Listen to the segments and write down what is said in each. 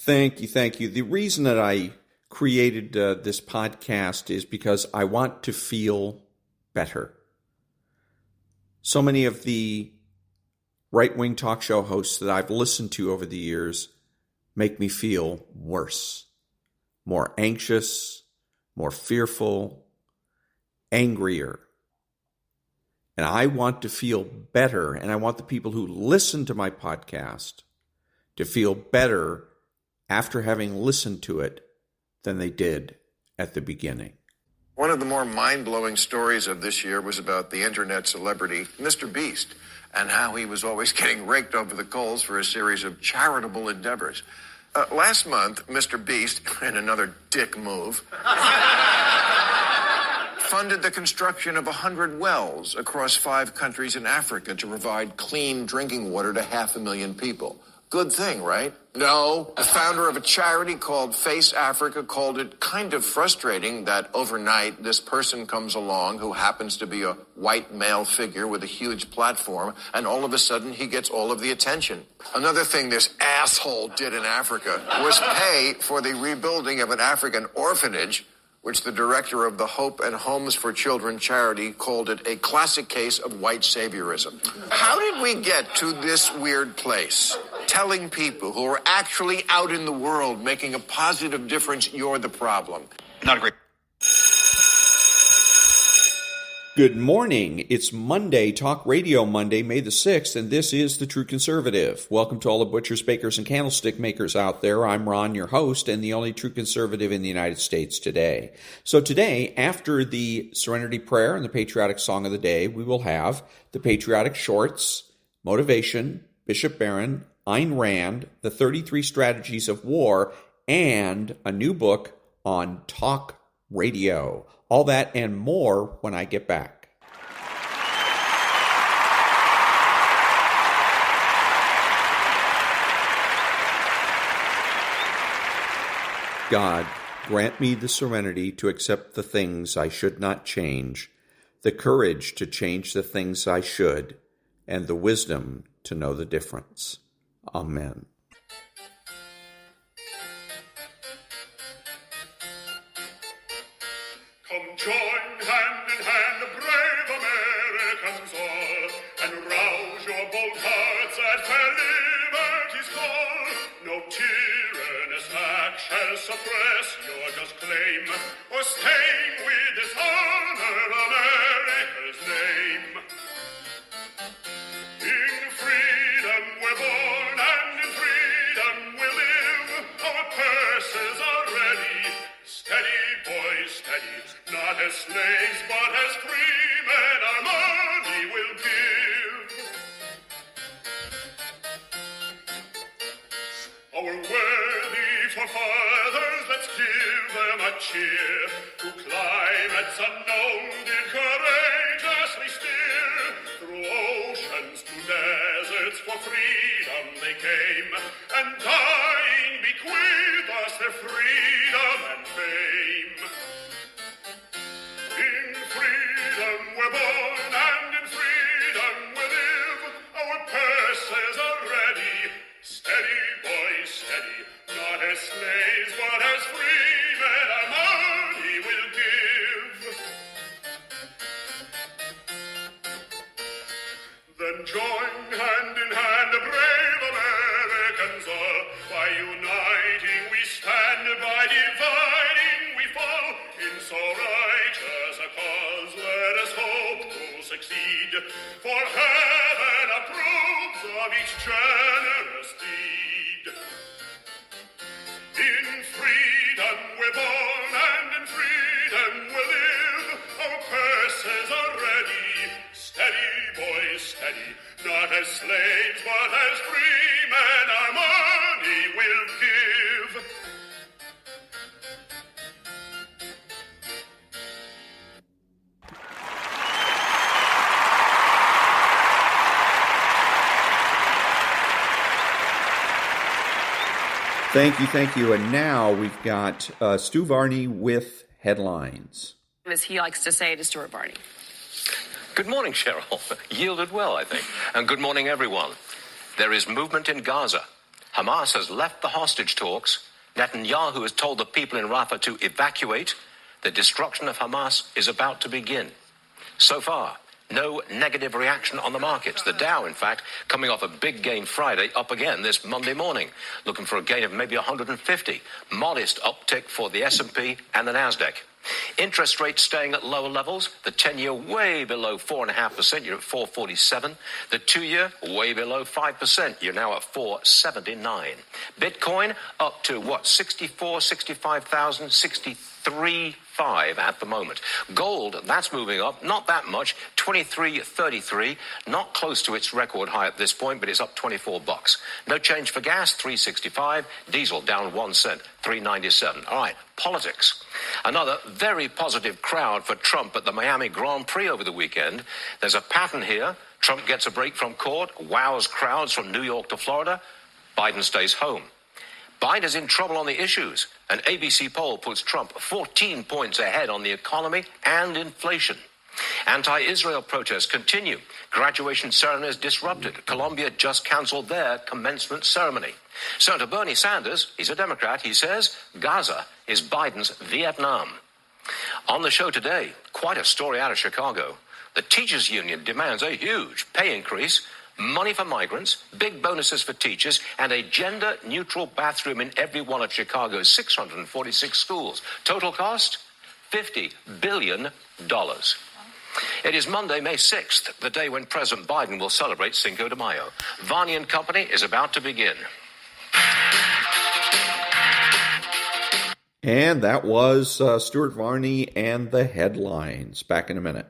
Thank you, thank you. The reason that I created this podcast is because I want to feel better. So many of the right-wing talk show hosts that I've listened to over the years make me feel worse, more anxious, more fearful, angrier. And I want to feel better, and I want the people who listen to my podcast to feel better after having listened to it than they did at the beginning. One of the more mind-blowing stories of this year was about the internet celebrity, Mr. Beast, and how he was always getting raked over the coals for a series of charitable endeavors. Last month, Mr. Beast, in another dick move, funded the construction of 100 wells across 5 countries in Africa to provide clean drinking water to 500,000 people. Good thing, right? No. The founder of a charity called Face Africa called it kind of frustrating that overnight this person comes along who happens to be a white male figure with a huge platform, and all of a sudden he gets all of the attention. Another thing this asshole did in Africa was pay for the rebuilding of an African orphanage, which the director of the Hope and Homes for Children charity called it a classic case of white saviorism. How did we get to this weird place? Telling people who are actually out in the world making a positive difference, you're the problem. Not a great... Good morning. It's Monday, Talk Radio Monday, May the 6th, and this is The True Conservative. Welcome to all the butchers, bakers, and candlestick makers out there. I'm Ron, your host, and the only true conservative in the United States today. So today, after the Serenity Prayer and the patriotic song of the day, we will have the patriotic shorts, motivation, Bishop Barron, Ayn Rand, the 33 Strategies of War, and a new book on talk radio. All that and more when I get back. God, grant me the serenity to accept the things I should not change, the courage to change the things I should, and the wisdom to know the difference. Amen. Come join hand in hand the brave Americans all, and rouse your bold hearts at fair liberty's call. No tyrannous act shall suppress your just claim, or stain with dishonor America's name. In freedom we're born, and in freedom we live. Our purses are ready. Steady, boys, steady. Not as slaves, but as free men our money will give. Our worthy forefathers, let's give them a cheer. To climates unknown did courageously steer. Through oceans to deserts for freedom they came, and dying bequeathed us their freedom and fame. In freedom we're born, and in freedom we live. Our purses are ready. Steady, boys, steady. Not as slaves, but as free men our money will give. Then join hand in hand the brave Americans all. By uniting we stand, by dividing we fall. In so righteous a cause let us hope to succeed. For heaven approves of each generous deed. In freedom we're born, and in freedom we live. Our purses are ready. Steady, boys, steady. Not as slaves, but as free men our money will give. Thank you. And now we've got Stu Varney with headlines. As he likes to say to Stuart Varney. Good morning, Cheryl. Yielded well, I think. And good morning, everyone. There is movement in Gaza. Hamas has left the hostage talks. Netanyahu has told the people in Rafah to evacuate. The destruction of Hamas is about to begin. So far, no negative reaction on the markets. The Dow, in fact, coming off a big gain Friday, up again this Monday morning, looking for a gain of maybe 150. Modest uptick for the S&P and the Nasdaq. Interest rates staying at lower levels. The 10-year way below 4.5%. You're at 4.47. The 2-year way below 5%. You're now at 4.79. Bitcoin up to 65,000, 63.5 at the moment. Gold, that's moving up, not that much, 23.33, not close to its record high at this point, but it's up $24. No change for gas, 3.65. Diesel down 1 cent, 3.97. All right, politics. Another very positive crowd for Trump at the Miami Grand Prix over the weekend. There's a pattern here. Trump gets a break from court, wows crowds from New York to Florida. Biden stays home. Biden's in trouble on the issues. An ABC poll puts Trump 14 points ahead on the economy and inflation. Anti-Israel protests continue. Graduation ceremonies disrupted. Colombia just canceled their commencement ceremony. Senator Bernie Sanders, he's a Democrat, he says Gaza is Biden's Vietnam. On the show today, quite a story out of Chicago. The teachers union demands a huge pay increase, money for migrants, big bonuses for teachers, and a gender-neutral bathroom in every one of Chicago's 646 schools. Total cost? $50 billion. It is Monday, May 6th, the day when President Biden will celebrate Cinco de Mayo. Varney and Company is about to begin. And that was Stuart Varney and the headlines. Back in a minute.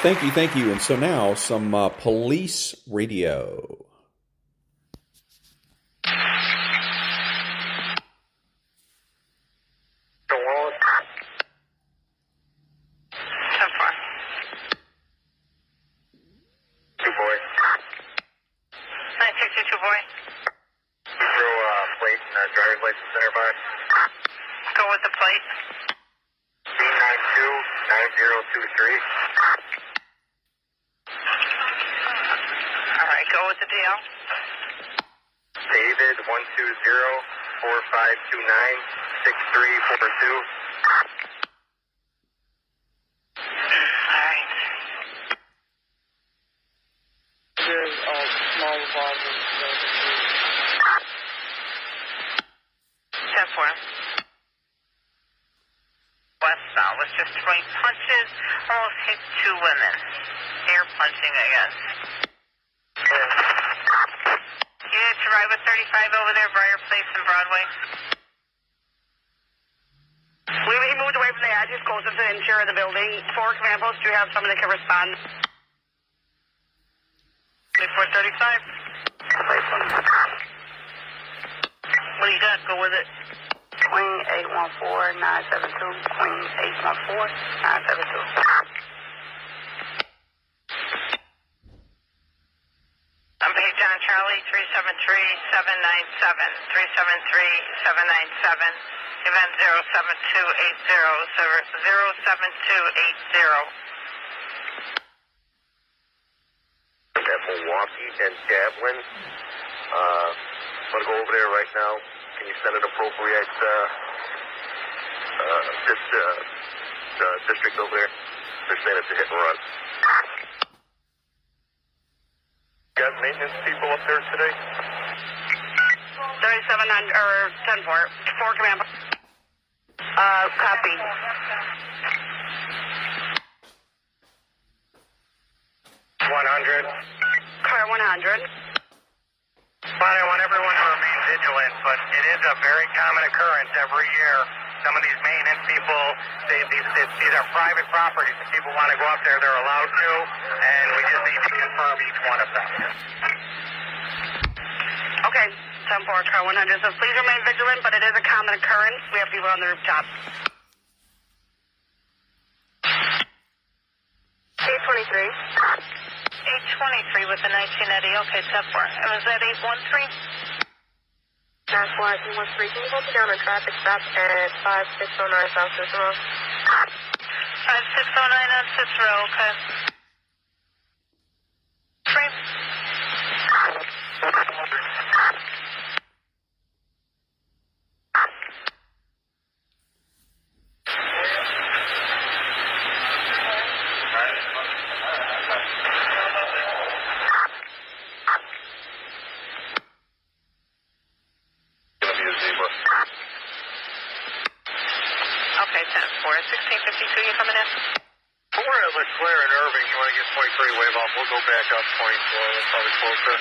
Thank you. And so now some police radio. David 120-4529-6342. There's a small revolver. 10-4. Westbound was just throwing punches. Almost hit 2 women. Air punching, I guess. Unit to ride with 35 over there, Briar Place and Broadway. He moved away from the edge, closer to the interior of the building. 4 command posts, do you have someone that can respond? 435. What do you got? Go with it. Queen 814-972. Queen 814-972. I'm Hey John Charlie, 373-797. 373-797. Event 07280. 07280. At Milwaukee and Gatlin. I'm going to go over there right now. Can you send an appropriate district over there? They're saying it's a hit and run. Got maintenance people up there today? 3700 or 10-4. 4 command posts. Copy. Car 100. But I want everyone to remain vigilant, but it is a very common occurrence every year. Some of these maintenance people, these are private properties. If people want to go up there, they're allowed to, and we just need to confirm each one of them. Okay, 10-4, car 100. So please remain vigilant, but it is a common occurrence. We have people on the rooftop. 823. 823 with the 1980. Okay, 10-4. And was that 813? 94113. Can you hold me down on traffic stop at 5609 South Cicero? 5609 on Cicero, okay. Frame. Okay, 10-4. 1652, you coming in? We're at LeClaire and Irving. You want to get 23 wave off? We'll go back up 24. That's probably closer.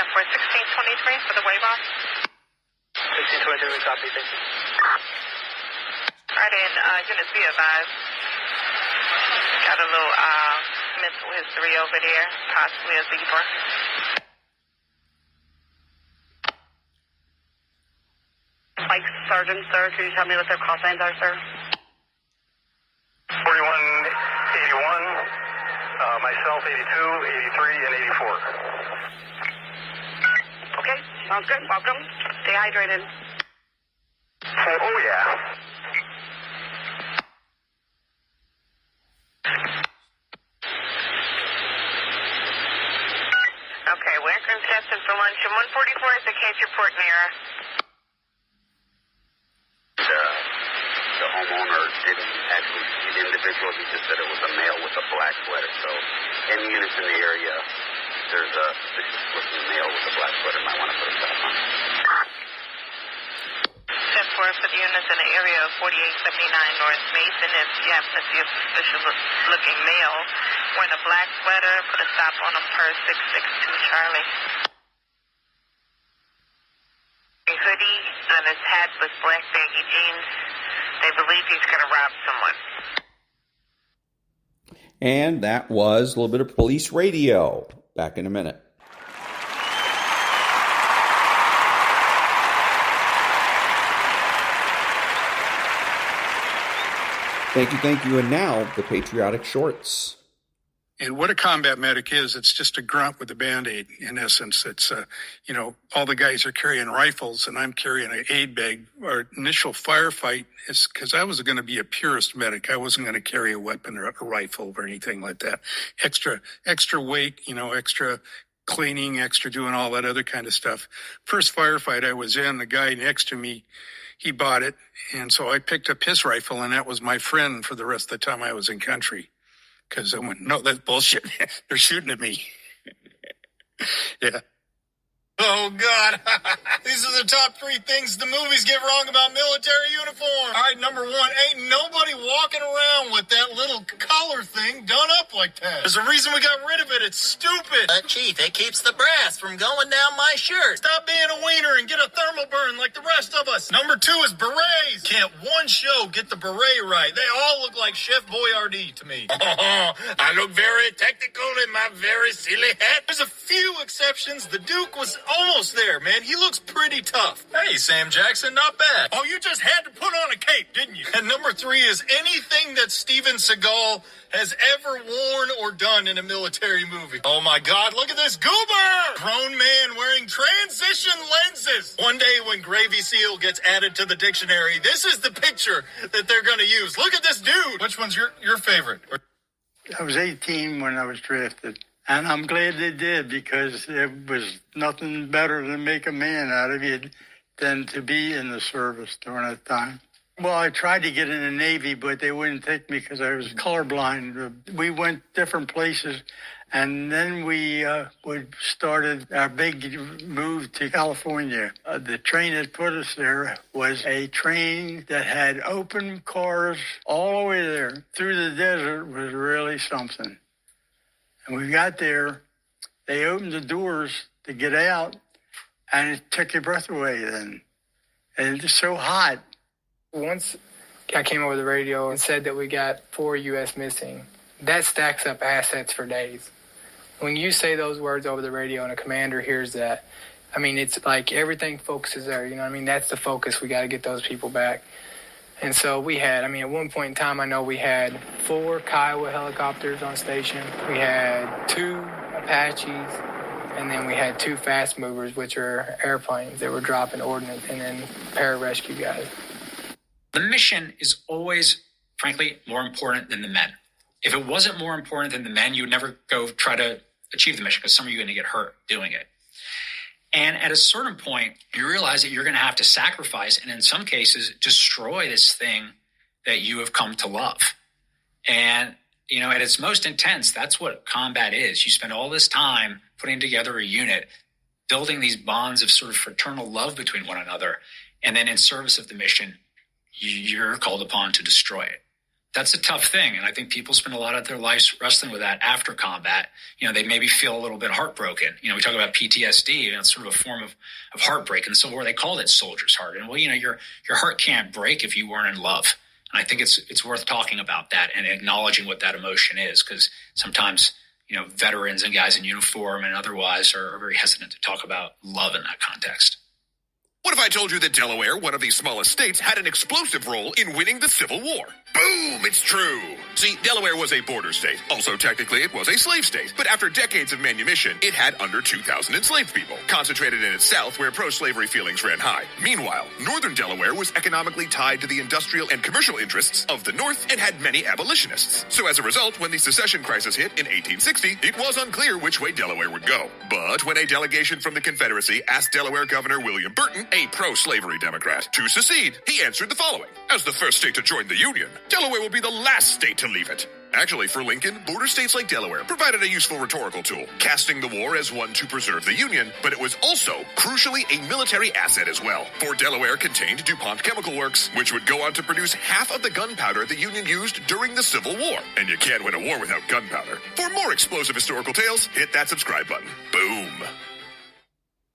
10-4. 1623 for the wave off. 1623, we copy. Thank you. Alright, and units be advised. Got a little mental history over there, possibly a zebra. Like Sergeant, sir, can you tell me what their call signs are, sir? 4181, myself 82, 83, and 84. Okay, sounds good. Welcome. Stay hydrated. Oh, yeah. Okay, we're contested for lunch. And 144 is the case report near. The homeowner didn't actually see the individual. He just said it was a male with a black sweater. So any units in the area, there's a suspicious-looking male with a black sweater. Might want to put a stop on it. 10-4 for the units in the area of 4879 North Mason. If you happen to see a suspicious-looking male wearing a black sweater, put a stop on him per 662 Charlie. A hoodie on his hat with black baggy jeans. They believe he's going to rob someone. And that was a little bit of police radio. Back in a minute. Thank you. And now, the patriotic shorts. And what a combat medic is, it's just a grunt with a Band-Aid, in essence. It's, all the guys are carrying rifles, and I'm carrying an aid bag. Our initial firefight is because I was going to be a purist medic. I wasn't going to carry a weapon or a rifle or anything like that. Extra weight, extra cleaning, extra doing all that other kind of stuff. First firefight I was in, the guy next to me, he bought it, and so I picked up his rifle, and that was my friend for the rest of the time I was in country. Because I went, no, that's bullshit. They're shooting at me. Yeah. Oh, God. These are the top 3 things the movies get wrong about military uniform. All right, number 1, ain't nobody walking around with that little collar thing done up like that. There's a reason we got rid of it. It's stupid. Chief, it keeps the brass from going down my shirt. Stop being a wiener and get a thermal burn like the rest of us. Number 2 is berets. Can't one show get the beret right. They all look like Chef Boyardee to me. I look very technical in my very silly hat. There's a few exceptions. The Duke was almost there, man. He looks pretty tough. Hey, Sam Jackson, not bad. Oh, you just had to put on a cape, didn't you? And number 3 is anything that Steven Seagal has ever worn or done in a military movie. Oh my God, look at this goober! Grown man wearing transition lenses. One day when Gravy Seal gets added to the dictionary, this is the picture that they're going to use. Look at this dude. Which one's your favorite? I was 18 when I was drafted. And I'm glad they did, because it was nothing better to make a man out of you than to be in the service during that time. Well, I tried to get in the Navy, but they wouldn't take me because I was colorblind. We went different places, and then we started our big move to California. The train that put us there was a train that had open cars all the way there. Through the desert was really something. And we got there, they opened the doors to get out, and it took your breath away then. And it was so hot. Once I came over the radio and said that we got 4 U.S. missing, that stacks up assets for days. When you say those words over the radio and a commander hears that, I mean, it's like everything focuses there, you know what I mean? That's the focus. We got to get those people back. And so we had, at one point in time, I know we had 4 Kiowa helicopters on station. We had 2 Apaches, and then we had 2 fast movers, which are airplanes that were dropping ordnance, and then pararescue guys. The mission is always frankly, more important than the men. If it wasn't more important than the men, you would never go try to achieve the mission because some of you are going to get hurt doing it. And at a certain point, you realize that you're going to have to sacrifice and in some cases destroy this thing that you have come to love. And, at its most intense, that's what combat is. You spend all this time putting together a unit, building these bonds of sort of fraternal love between one another. And then in service of the mission, you're called upon to destroy it. That's a tough thing. And I think people spend a lot of their lives wrestling with that after combat. They maybe feel a little bit heartbroken. We talk about PTSD, it's sort of a form of heartbreak. In the Civil War, they called it soldier's heart. And your heart can't break if you weren't in love. And I think it's worth talking about that and acknowledging what that emotion is, because sometimes, veterans and guys in uniform and otherwise are very hesitant to talk about love in that context. What if I told you that Delaware, one of the smallest states, had an explosive role in winning the Civil War? Boom, it's true. See, Delaware was a border state. Also, technically, it was a slave state. But after decades of manumission, it had under 2,000 enslaved people, concentrated in its south where pro-slavery feelings ran high. Meanwhile, northern Delaware was economically tied to the industrial and commercial interests of the North and had many abolitionists. So as a result, when the secession crisis hit in 1860, it was unclear which way Delaware would go. But when a delegation from the Confederacy asked Delaware Governor William Burton, a pro-slavery Democrat, to secede, he answered the following: as the first state to join the Union, Delaware will be the last state to leave it. Actually, for Lincoln, border states like Delaware provided a useful rhetorical tool, casting the war as one to preserve the Union, but it was also, crucially, a military asset as well. For Delaware contained DuPont Chemical Works, which would go on to produce half of the gunpowder the Union used during the Civil War. And you can't win a war without gunpowder. For more explosive historical tales, hit that subscribe button. Boom.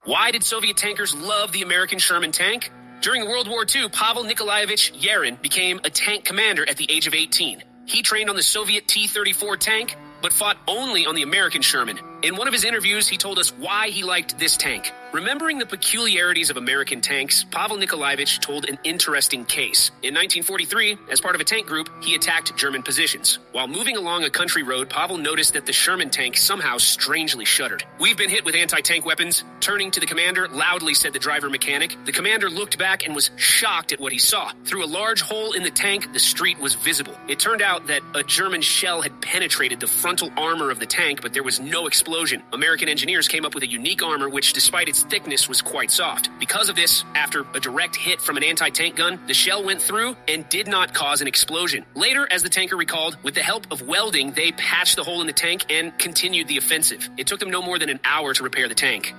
Why did Soviet tankers love the American Sherman tank? During World War II, Pavel Nikolaevich Yarin became a tank commander at the age of 18. He trained on the Soviet T-34 tank, but fought only on the American Sherman. In one of his interviews, he told us why he liked this tank. Remembering the peculiarities of American tanks, Pavel Nikolaevich told an interesting case. In 1943, as part of a tank group, he attacked German positions. While moving along a country road, Pavel noticed that the Sherman tank somehow strangely shuddered. "We've been hit with anti-tank weapons." Turning to the commander, loudly said the driver mechanic. The commander looked back and was shocked at what he saw. Through a large hole in the tank, the street was visible. It turned out that a German shell had penetrated the frontal armor of the tank, but there was no explosion. American engineers came up with a unique armor which, despite its thickness, was quite soft. Because of this, after a direct hit from an anti-tank gun, the shell went through and did not cause an explosion. Later, as the tanker recalled, with the help of welding, they patched the hole in the tank and continued the offensive. It took them no more than an hour to repair the tank.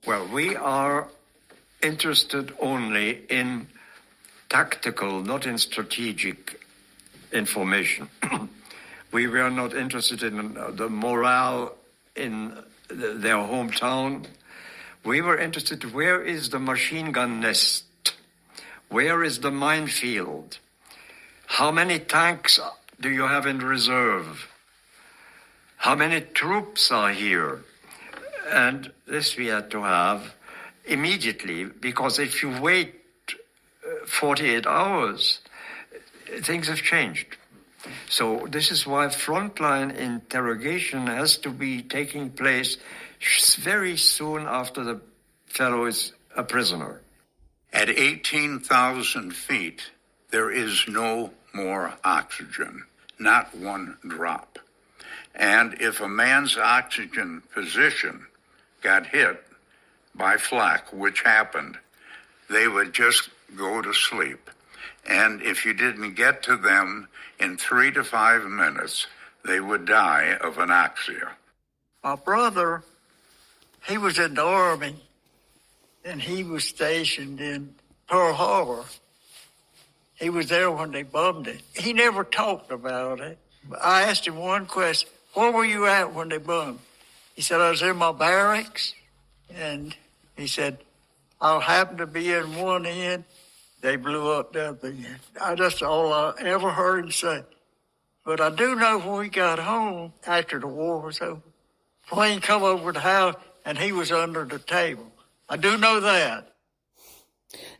Well, we are interested only in tactical, not in strategic information. We were not interested in the morale in their hometown. We were interested, where is the machine gun nest? Where is the minefield? How many tanks do you have in reserve? How many troops are here? And this we had to have immediately, because if you wait 48 hours, things have changed. So this is why frontline interrogation has to be taking place very soon after the fellow is a prisoner. At 18,000 feet, there is no more oxygen, not one drop. And if a man's oxygen position got hit by flak, which happened, they would just go to sleep. And if you didn't get to them in 3 to 5 minutes, they would die of anoxia. My brother, he was in the Army, and he was stationed in Pearl Harbor. He was there when they bombed it. He never talked about it. I asked him one question: where were you at when they bombed? He said, I was in my barracks. And he said, I happened to be in one end. They blew up the other end. That's all I ever heard him say. But I do know when we got home, after the war was over, plane come over the house, and he was under the table. I do know that.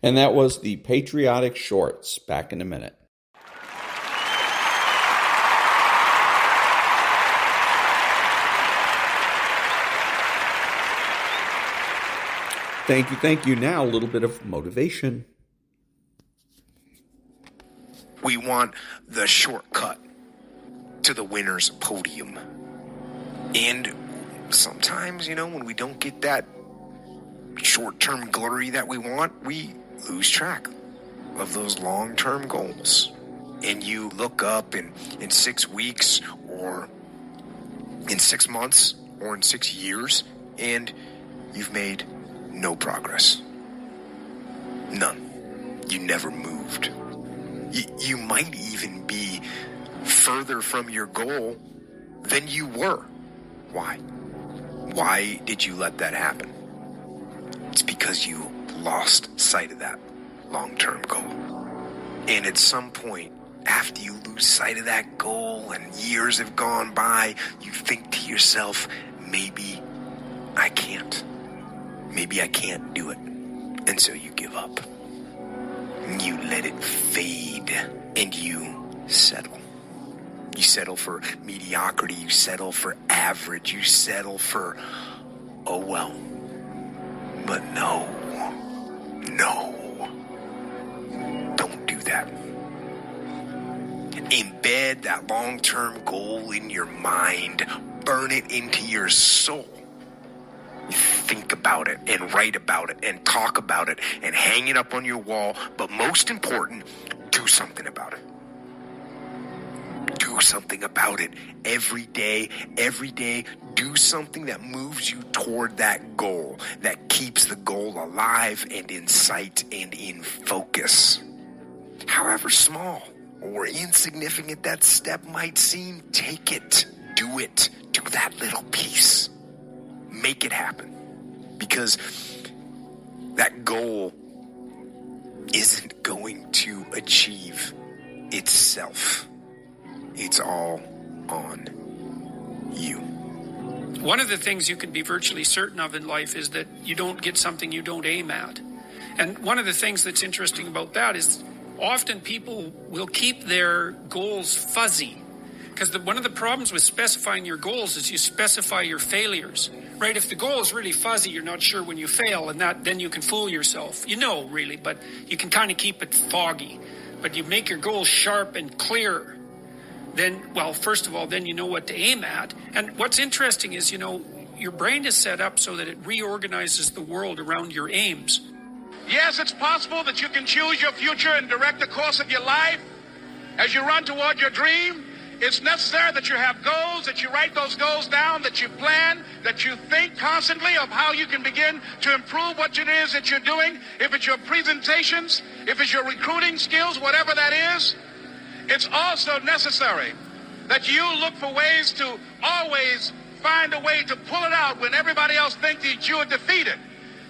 And that was the Patriotic Shorts. Back in a minute. Thank you. Now, a little bit of motivation. We want the shortcut to the winner's podium. And sometimes, when we don't get that short-term glory that we want, we lose track of those long-term goals. And you look up in 6 weeks or in 6 months or in 6 years, and you've made no progress. None. You never moved. You might even be further from your goal than you were. Why? Why did you let that happen? It's because you lost sight of that long-term goal. And at some point, after you lose sight of that goal and years have gone by, you think to yourself, maybe I can't. Maybe I can't do it. And so you give up. You let it fade and you settle. You settle for mediocrity. You settle for average. You settle for, oh well. But no. Don't do that. Embed that long-term goal in your mind. Burn it into your soul. Think about it and write about it and talk about it and hang it up on your wall. But most important, do something about it. Do something about it every day. Do something that moves you toward that goal, that keeps the goal alive and in sight and in focus. However small or insignificant that step might seem, take it. Do it. Do that little piece. Make it happen. Because that goal isn't going to achieve itself. It's all on you. One of the things you can be virtually certain of in life is that you don't get something you don't aim at. And one of the things that's interesting about that is often people will keep their goals fuzzy. Because one of the problems with specifying your goals is you specify your failures. Right? If the goal is really fuzzy, you're not sure when you fail, and then you can fool yourself. You know, really, but you can kind of keep it foggy. But you make your goals sharp and clear. Then, well, first of all, then you know what to aim at. And what's interesting is, your brain is set up so that it reorganizes the world around your aims. Yes, it's possible that you can choose your future and direct the course of your life as you run toward your dream. It's necessary that you have goals, that you write those goals down, that you plan, that you think constantly of how you can begin to improve what it is that you're doing. If it's your presentations, if it's your recruiting skills, whatever that is, it's also necessary that you look for ways to always find a way to pull it out when everybody else thinks that you are defeated.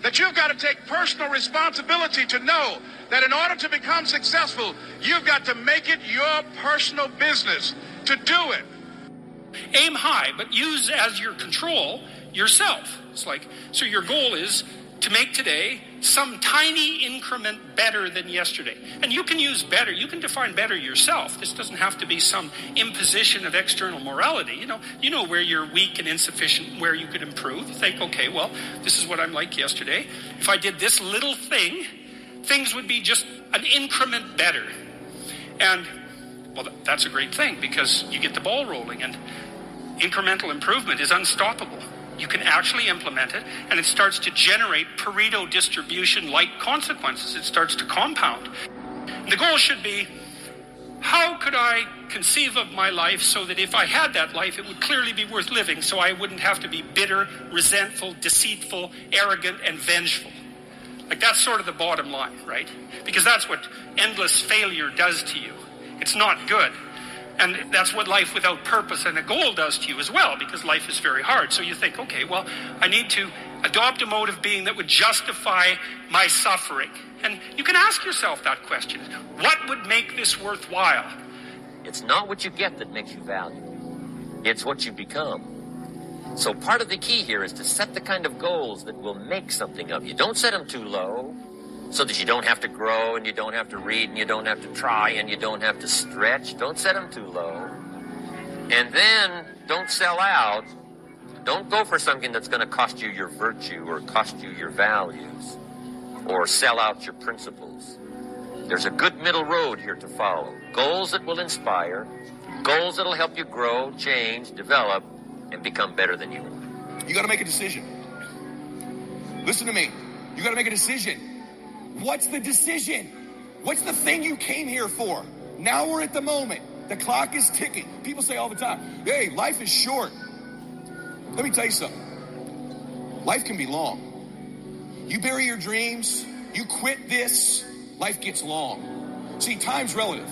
That you've got to take personal responsibility to know that in order to become successful, you've got to make it your personal business to do it. Aim high, but use as your control yourself. It's like, so your goal is to make today some tiny increment better than yesterday. And you can use better. You can define better yourself. This doesn't have to be some imposition of external morality. You know where you're weak and insufficient, where you could improve. You think, okay, well, this is what I'm like yesterday. If I did this little thing, things would be just an increment better. And, well, that's a great thing because you get the ball rolling, and incremental improvement is unstoppable. You can actually implement it, and it starts to generate Pareto distribution-like consequences. It starts to compound. The goal should be, how could I conceive of my life so that if I had that life, it would clearly be worth living, so I wouldn't have to be bitter, resentful, deceitful, arrogant, and vengeful. Like, that's sort of the bottom line, right? Because that's what endless failure does to you. It's not good. And that's what life without purpose and a goal does to you as well, because life is very hard. So you think, okay, well, I need to adopt a mode of being that would justify my suffering. And you can ask yourself that question. What would make this worthwhile? It's not what you get that makes you valuable. It's what you become. So part of the key here is to set the kind of goals that will make something of you. Don't set them too low, so that you don't have to grow and you don't have to read and you don't have to try and you don't have to stretch. Don't set them too low. And then don't sell out. Don't go for something that's going to cost you your virtue or cost you your values or sell out your principles. There's a good middle road here to follow. Goals that will inspire, goals that will help you grow, change, develop, and become better than you were. You got to make a decision. Listen to me. You got to make a decision. What's the decision? What's the thing you came here for? Now we're at the moment. The clock is ticking. People say all the time, hey, life is short. Let me tell you something. Life can be long. You bury your dreams, you quit this, life gets long. See, time's relative.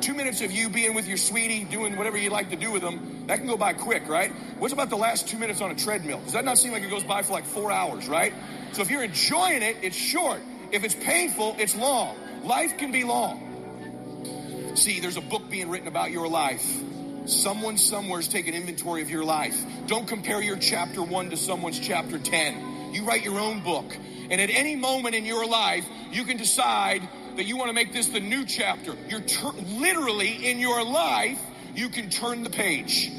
2 minutes of you being with your sweetie, doing whatever you like to do with them, that can go by quick, right? What's about the last 2 minutes on a treadmill? Does that not seem like it goes by for like 4 hours, right? So if you're enjoying it, it's short. If it's painful, it's long. Life can be long. See, there's a book being written about your life. Someone somewhere's taking inventory of your life. Don't compare your chapter 1 to someone's chapter 10. You write your own book. And at any moment in your life, you can decide that you want to make this the new chapter. You're literally in your life, you can turn the page.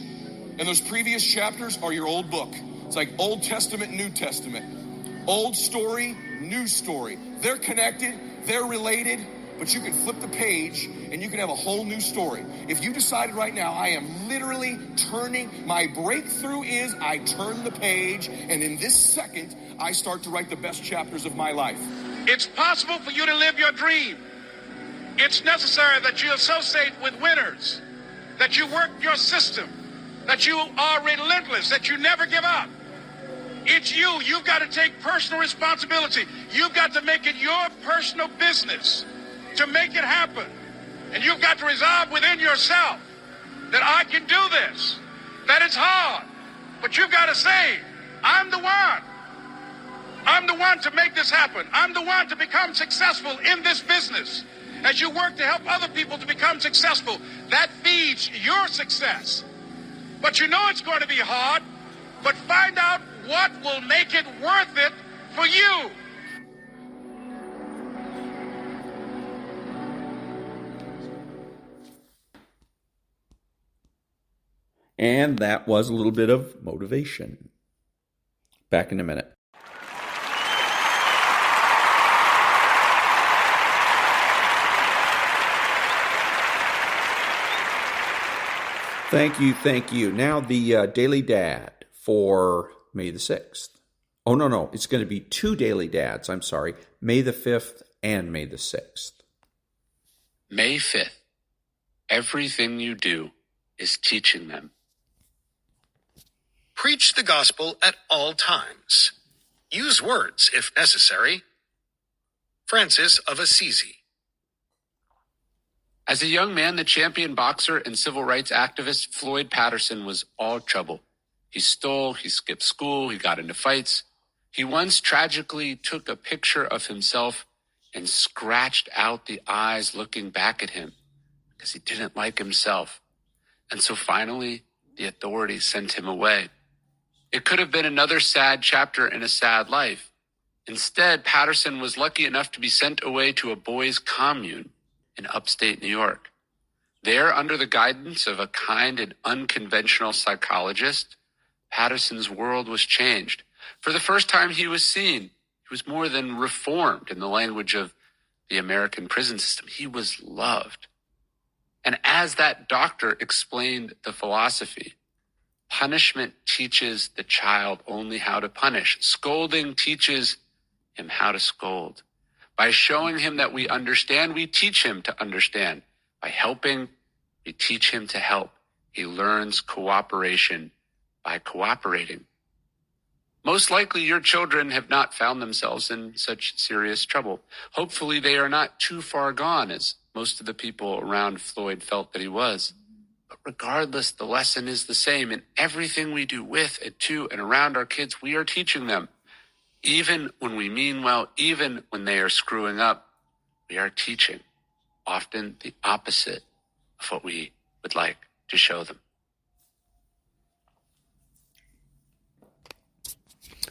And those previous chapters are your old book. It's like Old Testament, New Testament. Old story, new story. They're connected, they're related, but you can flip the page and you can have a whole new story. If you decided right now, I am literally turning, my breakthrough is I turn the page, and in this second, I start to write the best chapters of my life. It's possible for you to live your dream. It's necessary that you associate with winners, that you work your system, that you are relentless, that you never give up. It's you. You've got to take personal responsibility. You've got to make it your personal business to make it happen. And you've got to resolve within yourself that I can do this, that it's hard, but you've got to say, I'm the one. I'm the one to make this happen. I'm the one to become successful in this business. As you work to help other people to become successful, that feeds your success. But you know it's going to be hard, but find out what will make it worth it for you. And that was a little bit of motivation. Back in a minute. Thank you. Now the Daily Dad for May the 6th. Oh, no, it's going to be 2 Daily Dads, I'm sorry. May the 5th and May the 6th. May 5th. Everything you do is teaching them. Preach the gospel at all times. Use words if necessary. Francis of Assisi. As a young man, the champion boxer and civil rights activist Floyd Patterson was all trouble. He stole, he skipped school, he got into fights. He once tragically took a picture of himself and scratched out the eyes looking back at him because he didn't like himself. And so finally, the authorities sent him away. It could have been another sad chapter in a sad life. Instead, Patterson was lucky enough to be sent away to a boys' commune in upstate New York. There, under the guidance of a kind and unconventional psychologist, Patterson's world was changed. For the first time he was seen. He was more than reformed in the language of the American prison system. He was loved. And as that doctor explained the philosophy, punishment teaches the child only how to punish. Scolding teaches him how to scold. By showing him that we understand, we teach him to understand. By helping, we teach him to help. He learns cooperation by cooperating. Most likely your children have not found themselves in such serious trouble. Hopefully they are not too far gone, as most of the people around Floyd felt that he was. But regardless, the lesson is the same. In everything we do with and to and around our kids, we are teaching them. Even when we mean well, even when they are screwing up, we are teaching, often the opposite of what we would like to show them.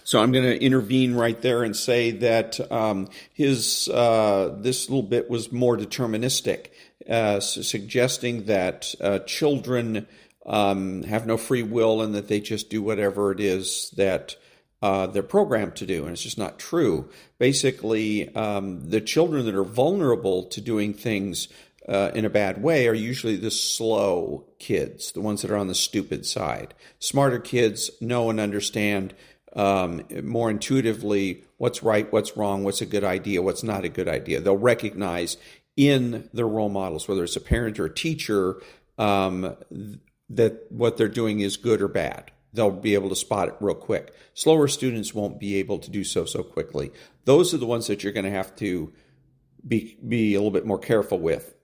So I'm going to intervene right there and say that this little bit was more deterministic, suggesting that children have no free will and that they just do whatever it is that they're programmed to do, and it's just not true. Basically, the children that are vulnerable to doing things in a bad way are usually the slow kids, the ones that are on the stupid side. Smarter kids know and understand more intuitively what's right, what's wrong, what's a good idea, what's not a good idea. They'll recognize in their role models, whether it's a parent or a teacher, that what they're doing is good or bad. They'll be able to spot it real quick. Slower students won't be able to do so quickly. Those are the ones that you're going to have to be a little bit more careful with.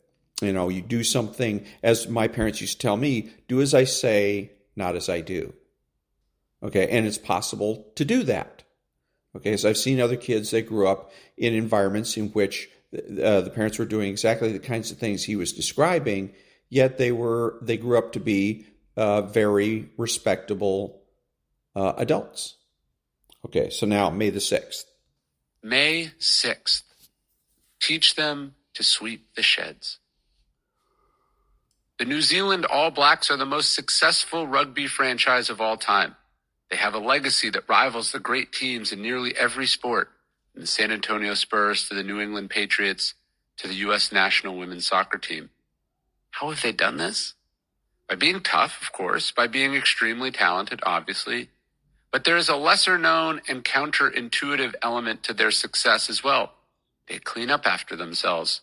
You do something, as my parents used to tell me, do as I say, not as I do. Okay, and it's possible to do that. Okay, so I've seen other kids that grew up in environments in which the parents were doing exactly the kinds of things he was describing, yet they grew up to be very respectable adults. Okay, so now May the 6th. May 6th. Teach them to sweep the sheds. The New Zealand All Blacks are the most successful rugby franchise of all time. They have a legacy that rivals the great teams in nearly every sport, from the San Antonio Spurs to the New England Patriots to the U.S. national women's soccer team. How have they done this? By being tough, of course, by being extremely talented, obviously, but there is a lesser-known and counterintuitive element to their success as well. They clean up after themselves.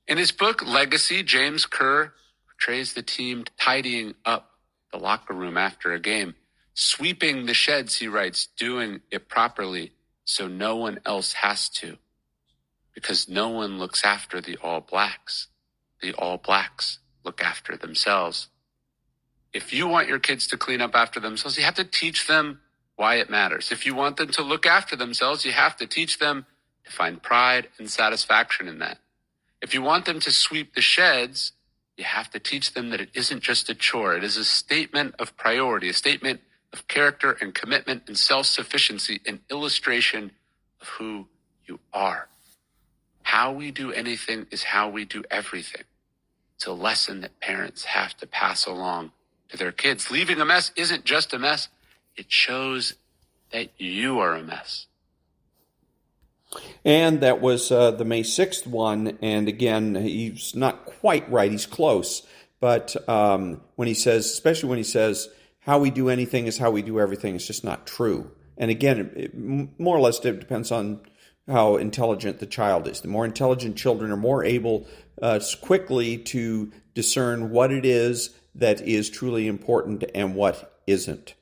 In his book, Legacy, James Kerr portrays the team tidying up the locker room after a game, sweeping the sheds, he writes, doing it properly so no one else has to, because no one looks after the All Blacks. The All Blacks look after themselves. If you want your kids to clean up after themselves, you have to teach them why it matters. If you want them to look after themselves, you have to teach them to find pride and satisfaction in that. If you want them to sweep the sheds, you have to teach them that it isn't just a chore. It is a statement of priority, a statement of character and commitment and self-sufficiency, an illustration of who you are. How we do anything is how we do everything. It's a lesson that parents have to pass along to their kids. Leaving a mess isn't just a mess. It shows that you are a mess. And that was the May 6th one. And again, he's not quite right. He's close. But when he says, especially when he says, how we do anything is how we do everything, it's just not true. And again, it more or less it depends on how intelligent the child is. The more intelligent children are more able quickly to discern what it is that is truly important and what isn't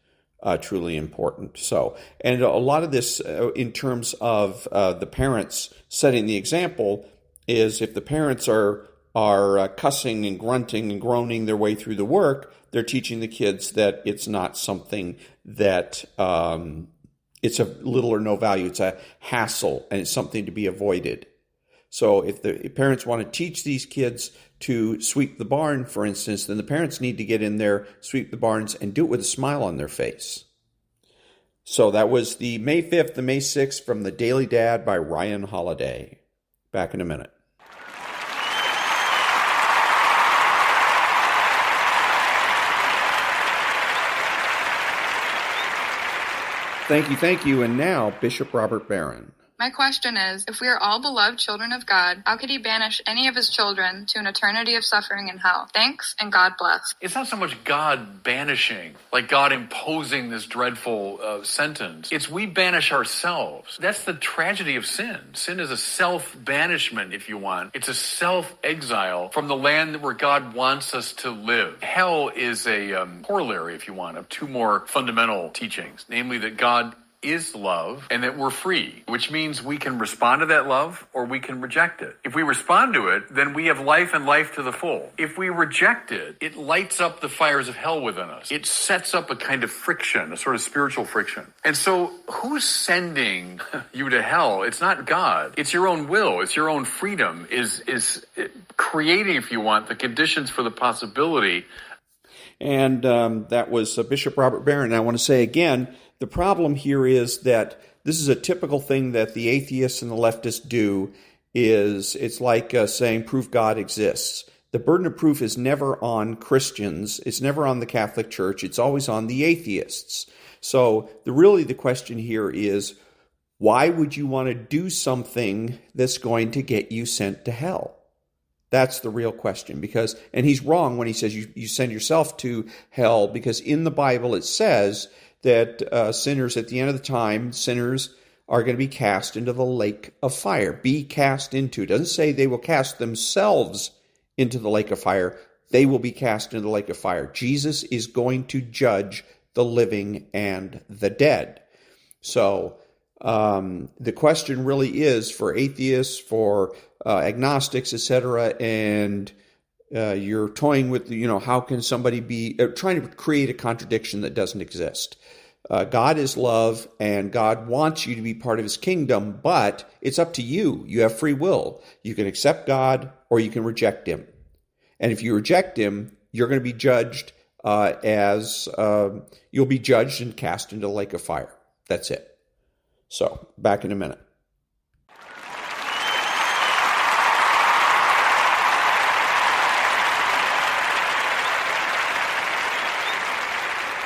truly important. So, and a lot of this in terms of the parents setting the example is if the parents are cussing and grunting and groaning their way through the work, they're teaching the kids that it's not something that it's of little or no value. It's a hassle and it's something to be avoided. So if the parents want to teach these kids to sweep the barn, for instance, then the parents need to get in there, sweep the barns, and do it with a smile on their face. So that was the May 5th, the May 6th from The Daily Dad by Ryan Holiday. Back in a minute. Thank you. And now, Bishop Robert Barron. My question is, if we are all beloved children of God, how could he banish any of his children to an eternity of suffering in hell? Thanks, and God bless. It's not so much God banishing, like God imposing this dreadful sentence. It's we banish ourselves. That's the tragedy of sin. Sin is a self-banishment, if you want. It's a self-exile from the land where God wants us to live. Hell is a corollary, if you want, of two more fundamental teachings, namely that God is love and that we're free, which means we can respond to that love or we can reject it. If we respond to it, then we have life and life to the full. If we reject it, it lights up the fires of hell within us. It sets up a kind of friction, a sort of spiritual friction. And so who's sending you to hell? It's not God. It's your own will. It's your own freedom is creating, if you want, the conditions for the possibility. And that was Bishop Robert Barron. I want to say again, the problem here is that this is a typical thing that the atheists and the leftists do. Is it's like saying prove God exists. The burden of proof is never on Christians. It's never on the Catholic Church. It's always on the atheists. So the question here is, why would you want to do something that's going to get you sent to hell? That's the real question. And he's wrong when he says you send yourself to hell, because in the Bible it says that sinners, at the end of the time, sinners are going to be cast into the lake of fire. Be cast into. It doesn't say they will cast themselves into the lake of fire. They will be cast into the lake of fire. Jesus is going to judge the living and the dead. So the question really is for atheists, for agnostics, etc., and you're toying with, how can somebody be trying to create a contradiction that doesn't exist. God is love, and God wants you to be part of his kingdom, but it's up to you. You have free will. You can accept God or you can reject him. And if you reject him, you're going to be judged you'll be judged and cast into the lake of fire. That's it. So, back in a minute.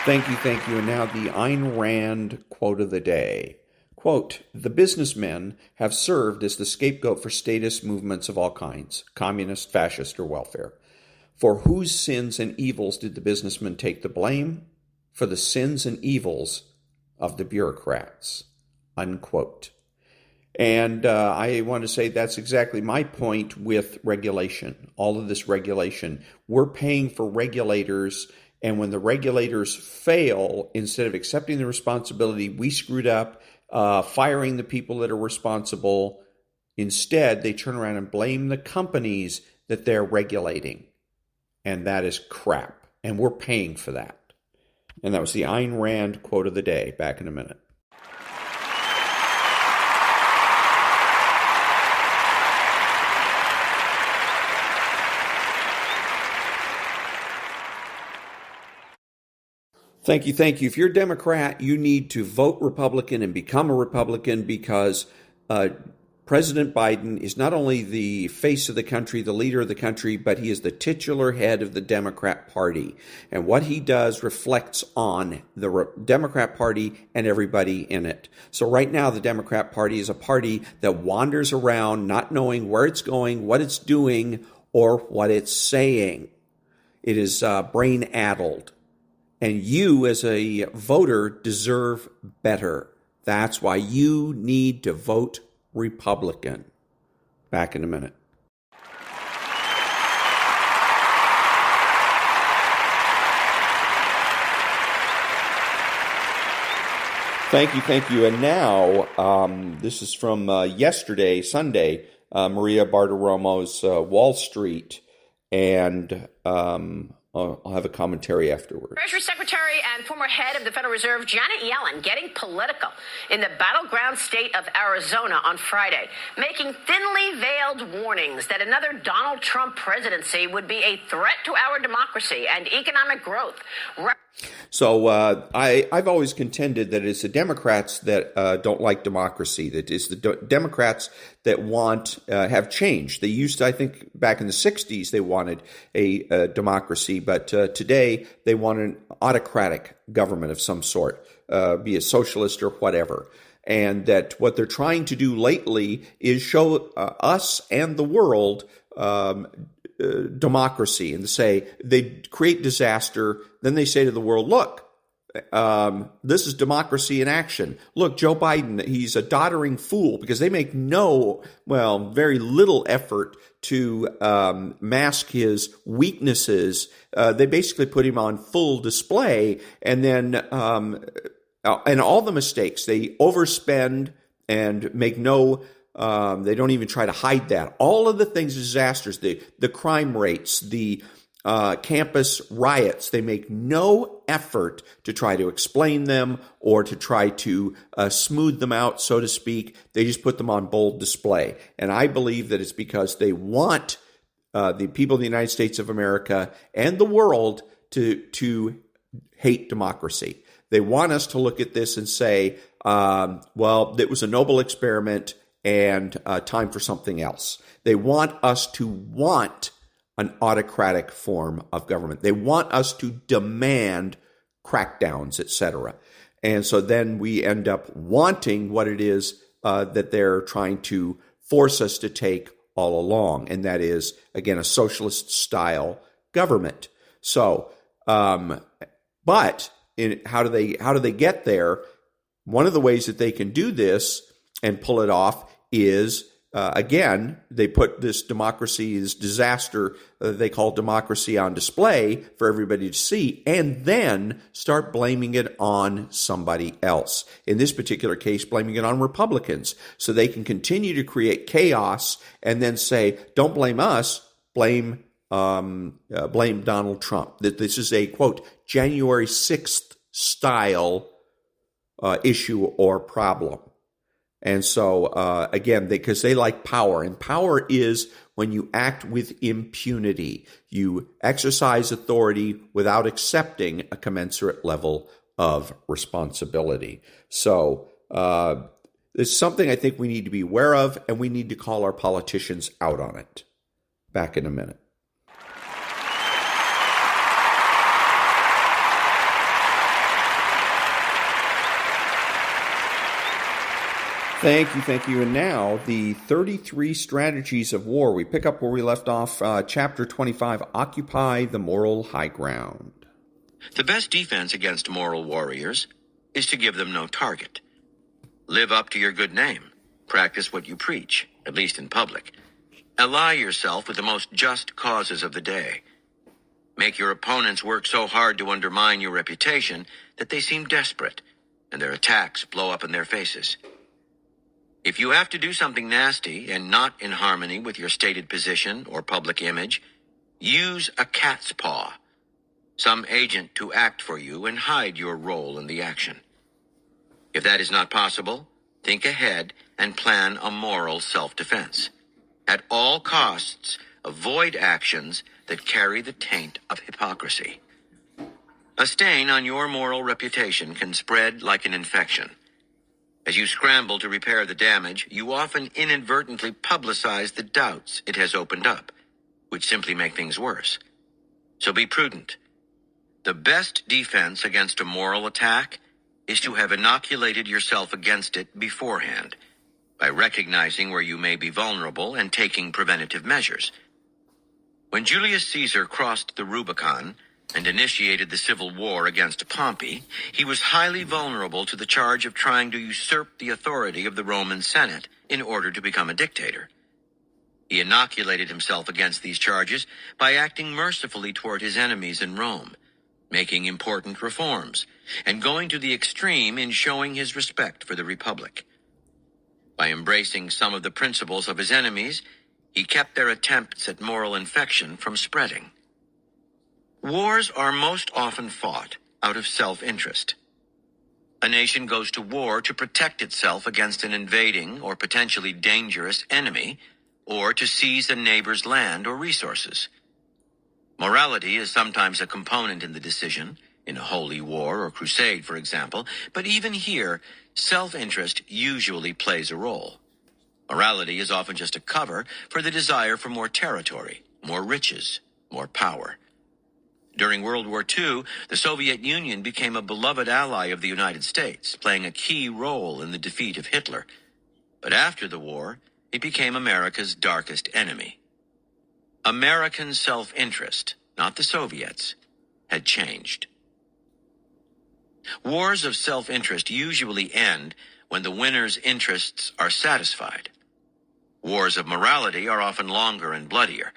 Thank you. And now the Ayn Rand quote of the day. Quote, "The businessmen have served as the scapegoat for statist movements of all kinds, communist, fascist, or welfare. For whose sins and evils did the businessmen take the blame? For the sins and evils of the bureaucrats." Unquote. And I want to say that's exactly my point with regulation. All of this regulation. We're paying for regulators, and when the regulators fail, instead of accepting the responsibility, we screwed up, firing the people that are responsible, instead they turn around and blame the companies that they're regulating. And that is crap. And we're paying for that. And that was the Ayn Rand quote of the day. Back in a minute. Thank you. If you're a Democrat, you need to vote Republican and become a Republican, because President Biden is not only the face of the country, the leader of the country, but he is the titular head of the Democrat Party. And what he does reflects on the Democrat Party and everybody in it. So right now, the Democrat Party is a party that wanders around not knowing where it's going, what it's doing, or what it's saying. It is brain-addled. And you, as a voter, deserve better. That's why you need to vote Republican. Back in a minute. Thank you. And now, this is from yesterday, Sunday, Maria Bartiromo's Wall Street, and I'll have a commentary afterward. Treasury Secretary and former head of the Federal Reserve Janet Yellen getting political in the battleground state of Arizona on Friday, making thinly veiled warnings that another Donald Trump presidency would be a threat to our democracy and economic growth. So I've always contended that it's the Democrats that don't like democracy, that it's the Democrats that have change. They used to, I think, back in the 60s, they wanted a democracy, but today they want an autocratic government of some sort, be it socialist or whatever. And that what they're trying to do lately is show us and the world democracy, and say they create disaster. Then they say to the world, look, this is democracy in action. Look, Joe Biden, he's a doddering fool, because they make very little effort to mask his weaknesses. They basically put him on full display, and then and all the mistakes. They overspend and make they don't even try to hide that. All of the things, disasters, the crime rates, the campus riots, they make no effort to try to explain them or to try to smooth them out, so to speak. They just put them on bold display. And I believe that it's because they want the people of the United States of America and the world to hate democracy. They want us to look at this and say, it was a noble experiment, and time for something else. They want us to want an autocratic form of government. They want us to demand crackdowns, etc. And so then we end up wanting what it is that they're trying to force us to take all along, and that is, again, a socialist-style government. So, but how do they get there? One of the ways that they can do this and pull it off is, again, they put this democracy, this disaster they call democracy on display for everybody to see, and then start blaming it on somebody else. In this particular case, blaming it on Republicans, so they can continue to create chaos and then say, don't blame us, blame Donald Trump. That this is a, quote, January 6th style issue or problem. And so, again, because they like power. And power is when you act with impunity. You exercise authority without accepting a commensurate level of responsibility. So it's something I think we need to be aware of, and we need to call our politicians out on it. Back in a minute. Thank you. And now, the 33 Strategies of War. We pick up where we left off, Chapter 25, Occupy the Moral High Ground. The best defense against moral warriors is to give them no target. Live up to your good name. Practice what you preach, at least in public. Ally yourself with the most just causes of the day. Make your opponents work so hard to undermine your reputation that they seem desperate, and their attacks blow up in their faces. If you have to do something nasty and not in harmony with your stated position or public image, use a cat's paw, some agent to act for you and hide your role in the action. If that is not possible, think ahead and plan a moral self-defense. At all costs, avoid actions that carry the taint of hypocrisy. A stain on your moral reputation can spread like an infection. As you scramble to repair the damage, you often inadvertently publicize the doubts it has opened up, which simply make things worse. So be prudent. The best defense against a moral attack is to have inoculated yourself against it beforehand, by recognizing where you may be vulnerable and taking preventative measures. When Julius Caesar crossed the Rubicon and initiated the civil war against Pompey, he was highly vulnerable to the charge of trying to usurp the authority of the Roman Senate in order to become a dictator. He inoculated himself against these charges by acting mercifully toward his enemies in Rome, making important reforms, and going to the extreme in showing his respect for the Republic. By embracing some of the principles of his enemies, he kept their attempts at moral infection from spreading. Wars are most often fought out of self-interest. A nation goes to war to protect itself against an invading or potentially dangerous enemy, or to seize a neighbor's land or resources. Morality is sometimes a component in the decision, in a holy war or crusade, for example, but even here, self-interest usually plays a role. Morality is often just a cover for the desire for more territory, more riches, more power. During World War II, the Soviet Union became a beloved ally of the United States, playing a key role in the defeat of Hitler. But after the war, it became America's darkest enemy. American self-interest, not the Soviets, had changed. Wars of self-interest usually end when the winner's interests are satisfied. Wars of morality are often longer and bloodier.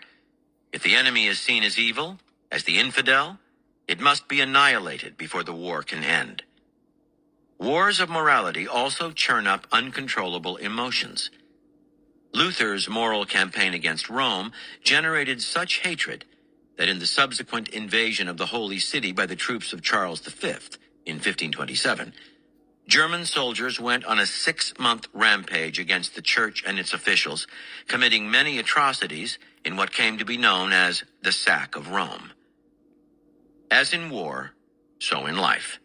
If the enemy is seen as evil, as the infidel, it must be annihilated before the war can end. Wars of morality also churn up uncontrollable emotions. Luther's moral campaign against Rome generated such hatred that in the subsequent invasion of the Holy City by the troops of Charles V in 1527, German soldiers went on a 6-month rampage against the church and its officials, committing many atrocities in what came to be known as the Sack of Rome. As in war, so in life.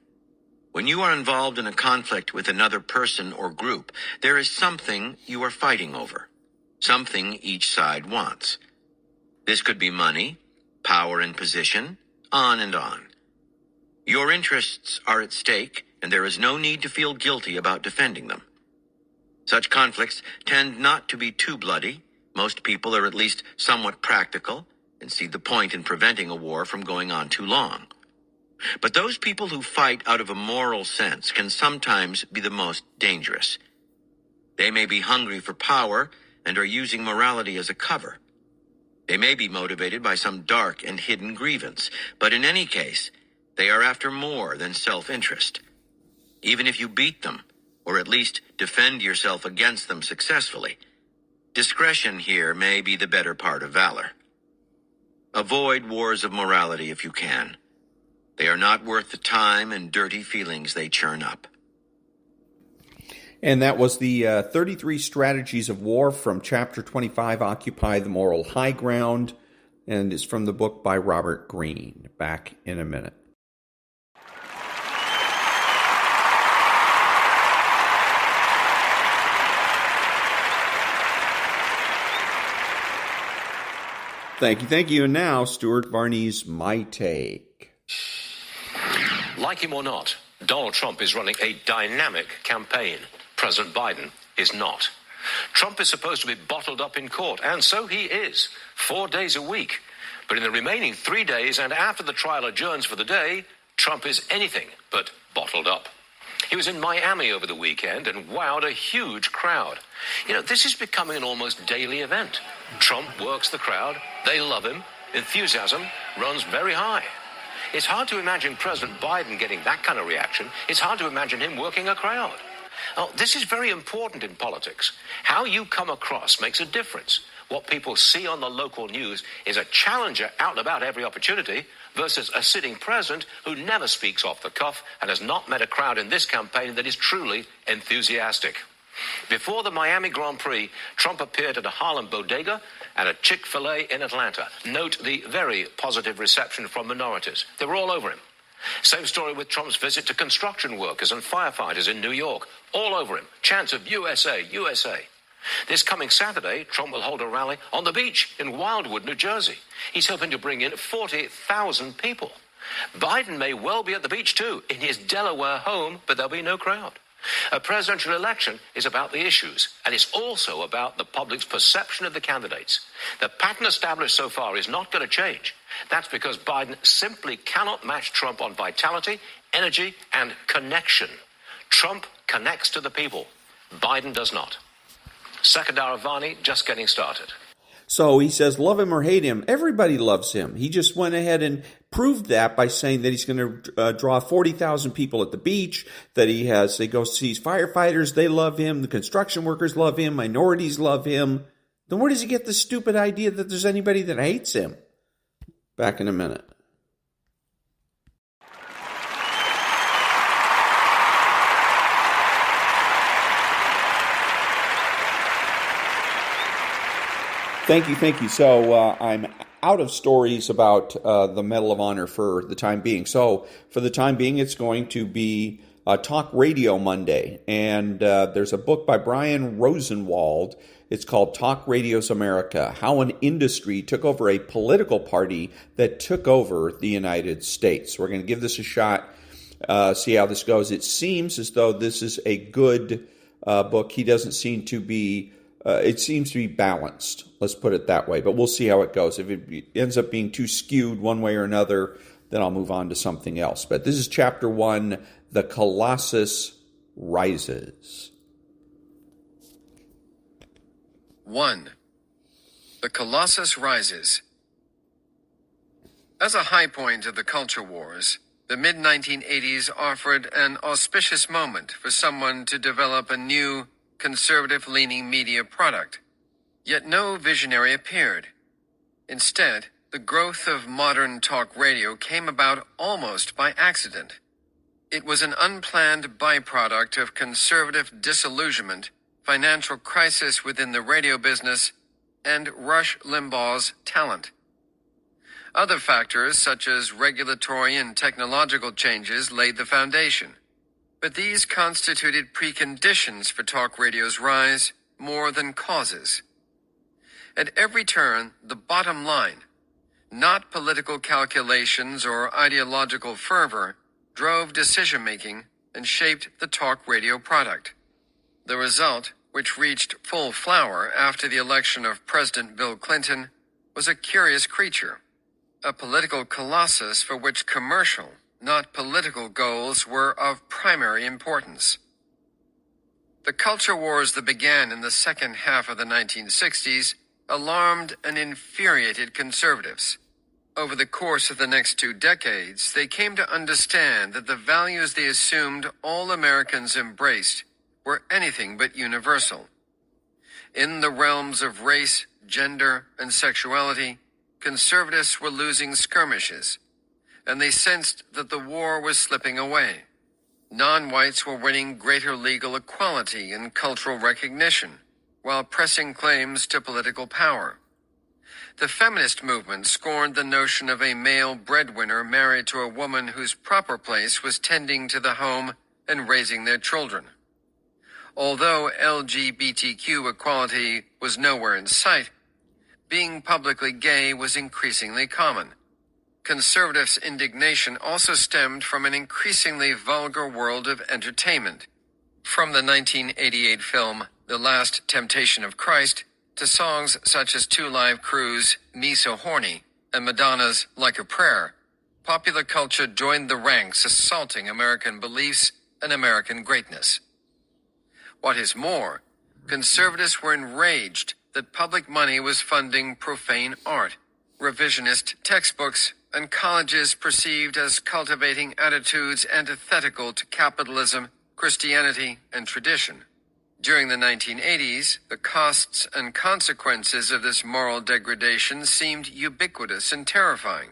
When you are involved in a conflict with another person or group, there is something you are fighting over, something each side wants. This could be money, power and position, on and on. Your interests are at stake, and there is no need to feel guilty about defending them. Such conflicts tend not to be too bloody. Most people are at least somewhat practical and see the point in preventing a war from going on too long. But those people who fight out of a moral sense can sometimes be the most dangerous. They may be hungry for power and are using morality as a cover. They may be motivated by some dark and hidden grievance, but in any case, they are after more than self-interest. Even if you beat them, or at least defend yourself against them successfully, discretion here may be the better part of valor. Avoid wars of morality if you can. They are not worth the time and dirty feelings they churn up. And that was the 33 Strategies of War from Chapter 25, Occupy the Moral High Ground, and it's from the book by Robert Greene. Back in a minute. Thank you. And now, Stuart Varney's My Take. Like him or not, Donald Trump is running a dynamic campaign. President Biden is not. Trump is supposed to be bottled up in court, and so he is, 4 days a week. But in the remaining 3 days and after the trial adjourns for the day, Trump is anything but bottled up. He was in Miami over the weekend and wowed a huge crowd. You know, this is becoming an almost daily event. Trump works the crowd, they love him, enthusiasm runs very high. It's hard to imagine President Biden getting that kind of reaction. It's hard to imagine him working a crowd. Now, this is very important in politics. How you come across makes a difference. What people see on the local news is a challenger out and about every opportunity versus a sitting president who never speaks off the cuff and has not met a crowd in this campaign that is truly enthusiastic. Before the Miami Grand Prix, Trump appeared at a Harlem bodega and a Chick-fil-A in Atlanta. Note the very positive reception from minorities. They were all over him. Same story with Trump's visit to construction workers and firefighters in New York. All over him. Chants of USA, USA. This coming Saturday, Trump will hold a rally on the beach in Wildwood, New Jersey. He's hoping to bring in 40,000 people. Biden may well be at the beach too, in his Delaware home, but there'll be no crowd. A presidential election is about the issues, and it's also about the public's perception of the candidates. The pattern established so far is not going to change. That's because Biden simply cannot match Trump on vitality, energy, and connection. Trump connects to the people. Biden does not. Secondara Varney, just getting started. So he says, love him or hate him, everybody loves him. He just went ahead and proved that by saying that he's going to draw 40,000 people at the beach, that they go see firefighters, they love him, the construction workers love him, minorities love him. Then where does he get the stupid idea that there's anybody that hates him? Back in a minute. Thank you. So I'm out of stories about the Medal of Honor for the time being. So for the time being, it's going to be Talk Radio Monday. And there's a book by Brian Rosenwald. It's called Talk Radio's America, How an Industry Took Over a Political Party That Took Over the United States. We're going to give this a shot, see how this goes. It seems as though this is a good book. He doesn't seem to be... it seems to be balanced, let's put it that way, but we'll see how it goes. If it ends up being too skewed one way or another, then I'll move on to something else. But this is Chapter 1, The Colossus Rises. 1. The Colossus Rises. As a high point of the culture wars, the mid-1980s offered an auspicious moment for someone to develop a new, conservative-leaning media product. Yet no visionary appeared. Instead, the growth of modern talk radio came about almost by accident. It was an unplanned byproduct of conservative disillusionment, financial crisis within the radio business, and Rush Limbaugh's talent. Other factors, such as regulatory and technological changes, laid the foundation. But these constituted preconditions for talk radio's rise more than causes. At every turn, the bottom line, not political calculations or ideological fervor, drove decision-making and shaped the talk radio product. The result, which reached full flower after the election of President Bill Clinton, was a curious creature, a political colossus for which commercial, not political goals were of primary importance. The culture wars that began in the second half of the 1960s alarmed and infuriated conservatives. Over the course of the next 2 decades, they came to understand that the values they assumed all Americans embraced were anything but universal. In the realms of race, gender, and sexuality, conservatives were losing skirmishes, and they sensed that the war was slipping away. Non-whites were winning greater legal equality and cultural recognition, while pressing claims to political power. The feminist movement scorned the notion of a male breadwinner married to a woman whose proper place was tending to the home and raising their children. Although LGBTQ equality was nowhere in sight, being publicly gay was increasingly common. Conservatives' indignation also stemmed from an increasingly vulgar world of entertainment. From the 1988 film The Last Temptation of Christ to songs such as Two Live Crew's Me So Horny and Madonna's Like a Prayer, popular culture joined the ranks assaulting American beliefs and American greatness. What is more, conservatives were enraged that public money was funding profane art, revisionist textbooks, and colleges perceived as cultivating attitudes antithetical to capitalism, Christianity, and tradition. During the 1980s, the costs and consequences of this moral degradation seemed ubiquitous and terrifying.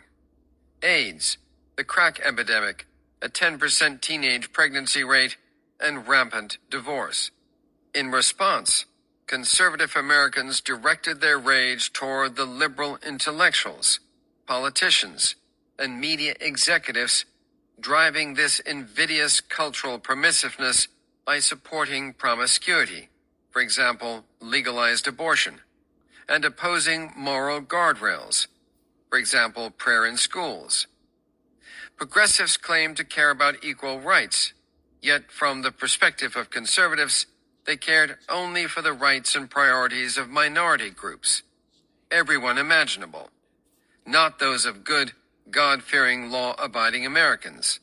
AIDS, the crack epidemic, a 10% teenage pregnancy rate, and rampant divorce. In response, conservative Americans directed their rage toward the liberal intellectuals, politicians, and media executives, driving this invidious cultural permissiveness by supporting promiscuity, for example, legalized abortion, and opposing moral guardrails, for example, prayer in schools. Progressives claim to care about equal rights, yet from the perspective of conservatives, they cared only for the rights and priorities of minority groups, everyone imaginable, not those of good, God-fearing, law-abiding Americans.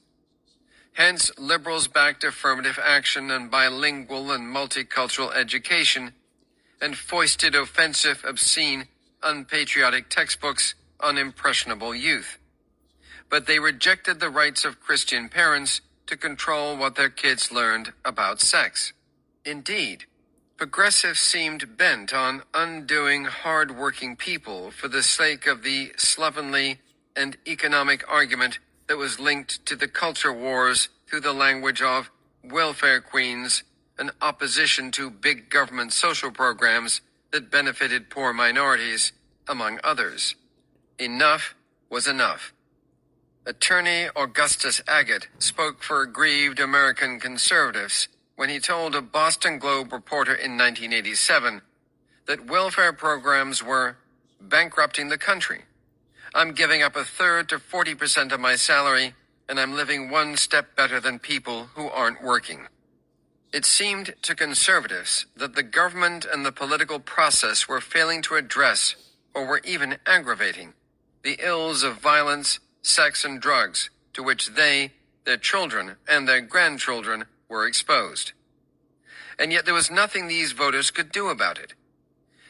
Hence, liberals backed affirmative action and bilingual and multicultural education and foisted offensive, obscene, unpatriotic textbooks on impressionable youth. But they rejected the rights of Christian parents to control what their kids learned about sex. Indeed, progressives seemed bent on undoing hard-working people for the sake of the slovenly and economic argument that was linked to the culture wars through the language of welfare queens and opposition to big government social programs that benefited poor minorities, among others. Enough was enough. Attorney Augustus Agate spoke for aggrieved American conservatives when he told a Boston Globe reporter in 1987 that welfare programs were bankrupting the country. I'm giving up 1/3 to 40% of my salary, and I'm living one step better than people who aren't working. It seemed to conservatives that the government and the political process were failing to address, or were even aggravating, the ills of violence, sex, and drugs to which they, their children, and their grandchildren were exposed. And yet there was nothing these voters could do about it.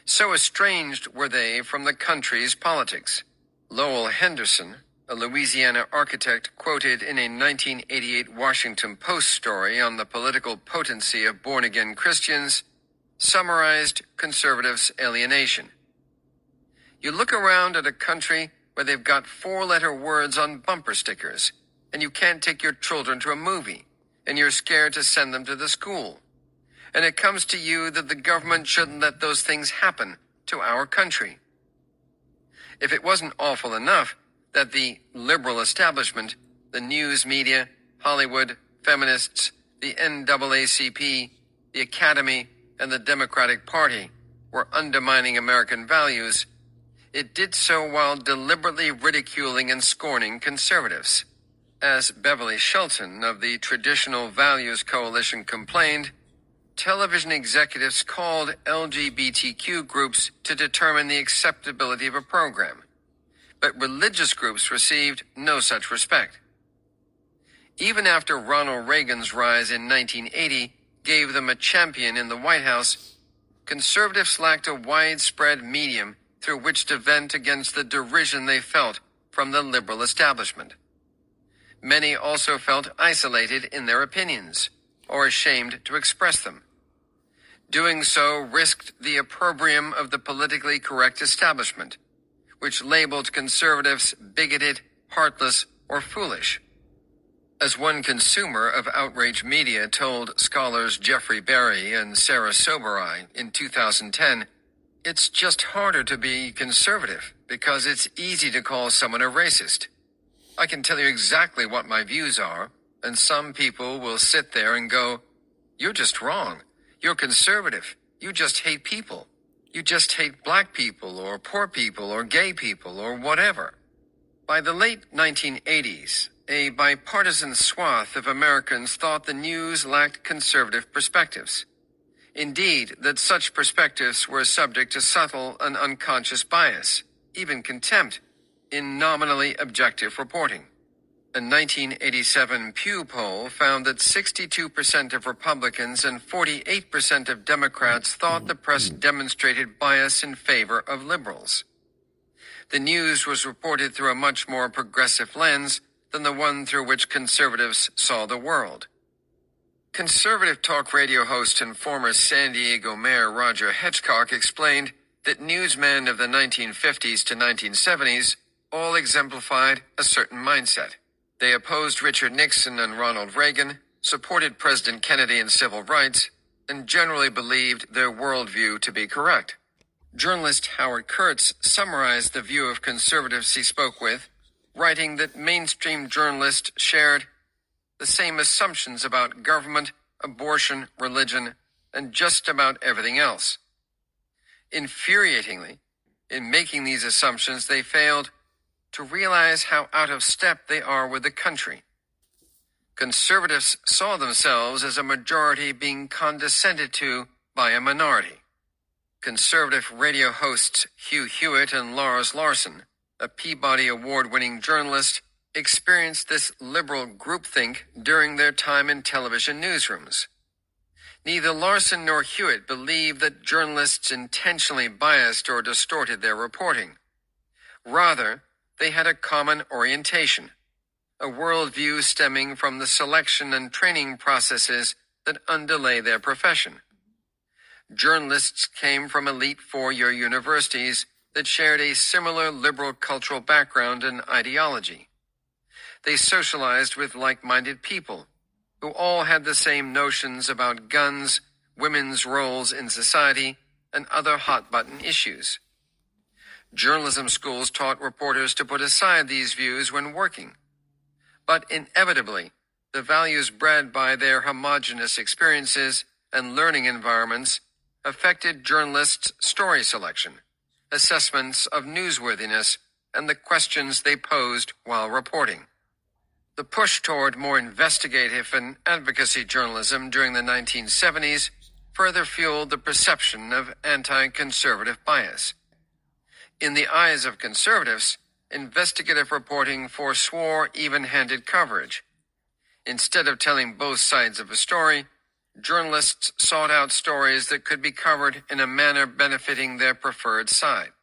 So estranged were they from the country's politics. Lowell Henderson, a Louisiana architect quoted in a 1988 Washington Post story on the political potency of born-again Christians, summarized conservatives' alienation. You look around at a country where they've got 4-letter words on bumper stickers, and you can't take your children to a movie, and you're scared to send them to the school. And it comes to you that the government shouldn't let those things happen to our country. If it wasn't awful enough that the liberal establishment, the news media, Hollywood, feminists, the NAACP, the Academy, and the Democratic Party were undermining American values, it did so while deliberately ridiculing and scorning conservatives. As Beverly Shelton of the Traditional Values Coalition complained, television executives called LGBTQ groups to determine the acceptability of a program, but religious groups received no such respect. Even after Ronald Reagan's rise in 1980 gave them a champion in the White House, conservatives lacked a widespread medium through which to vent against the derision they felt from the liberal establishment. Many also felt isolated in their opinions, or ashamed to express them. Doing so risked the opprobrium of the politically correct establishment, which labeled conservatives bigoted, heartless, or foolish. As one consumer of outrage media told scholars Jeffrey Berry and Sarah Sobereye in 2010, it's just harder to be conservative because it's easy to call someone a racist. I can tell you exactly what my views are, and some people will sit there and go, "You're just wrong. You're conservative. You just hate people. You just hate black people or poor people or gay people or whatever." By the late 1980s, a bipartisan swath of Americans thought the news lacked conservative perspectives. Indeed, that such perspectives were subject to subtle and unconscious bias, even contempt, in nominally objective reporting. A 1987 Pew poll found that 62% of Republicans and 48% of Democrats thought the press demonstrated bias in favor of liberals. The news was reported through a much more progressive lens than the one through which conservatives saw the world. Conservative talk radio host and former San Diego Mayor Roger Hitchcock explained that newsmen of the 1950s to 1970s all exemplified a certain mindset. They opposed Richard Nixon and Ronald Reagan, supported President Kennedy and civil rights, and generally believed their worldview to be correct. Journalist Howard Kurtz summarized the view of conservatives he spoke with, writing that mainstream journalists shared the same assumptions about government, abortion, religion, and just about everything else. Infuriatingly, in making these assumptions, they failed to realize how out of step they are with the country. Conservatives saw themselves as a majority being condescended to by a minority. Conservative radio hosts Hugh Hewitt and Lars Larson, a Peabody Award-winning journalist, experienced this liberal groupthink during their time in television newsrooms. Neither Larson nor Hewitt believed that journalists intentionally biased or distorted their reporting. Rather, they had a common orientation, a worldview stemming from the selection and training processes that underlay their profession. Journalists came from elite four-year universities that shared a similar liberal cultural background and ideology. They socialized with like-minded people who all had the same notions about guns, women's roles in society, and other hot-button issues. Journalism schools taught reporters to put aside these views when working. But inevitably, the values bred by their homogeneous experiences and learning environments affected journalists' story selection, assessments of newsworthiness, and the questions they posed while reporting. The push toward more investigative and advocacy journalism during the 1970s further fueled the perception of anti-conservative bias. In the eyes of conservatives, investigative reporting forswore even-handed coverage. Instead of telling both sides of a story, journalists sought out stories that could be covered in a manner benefiting their preferred side.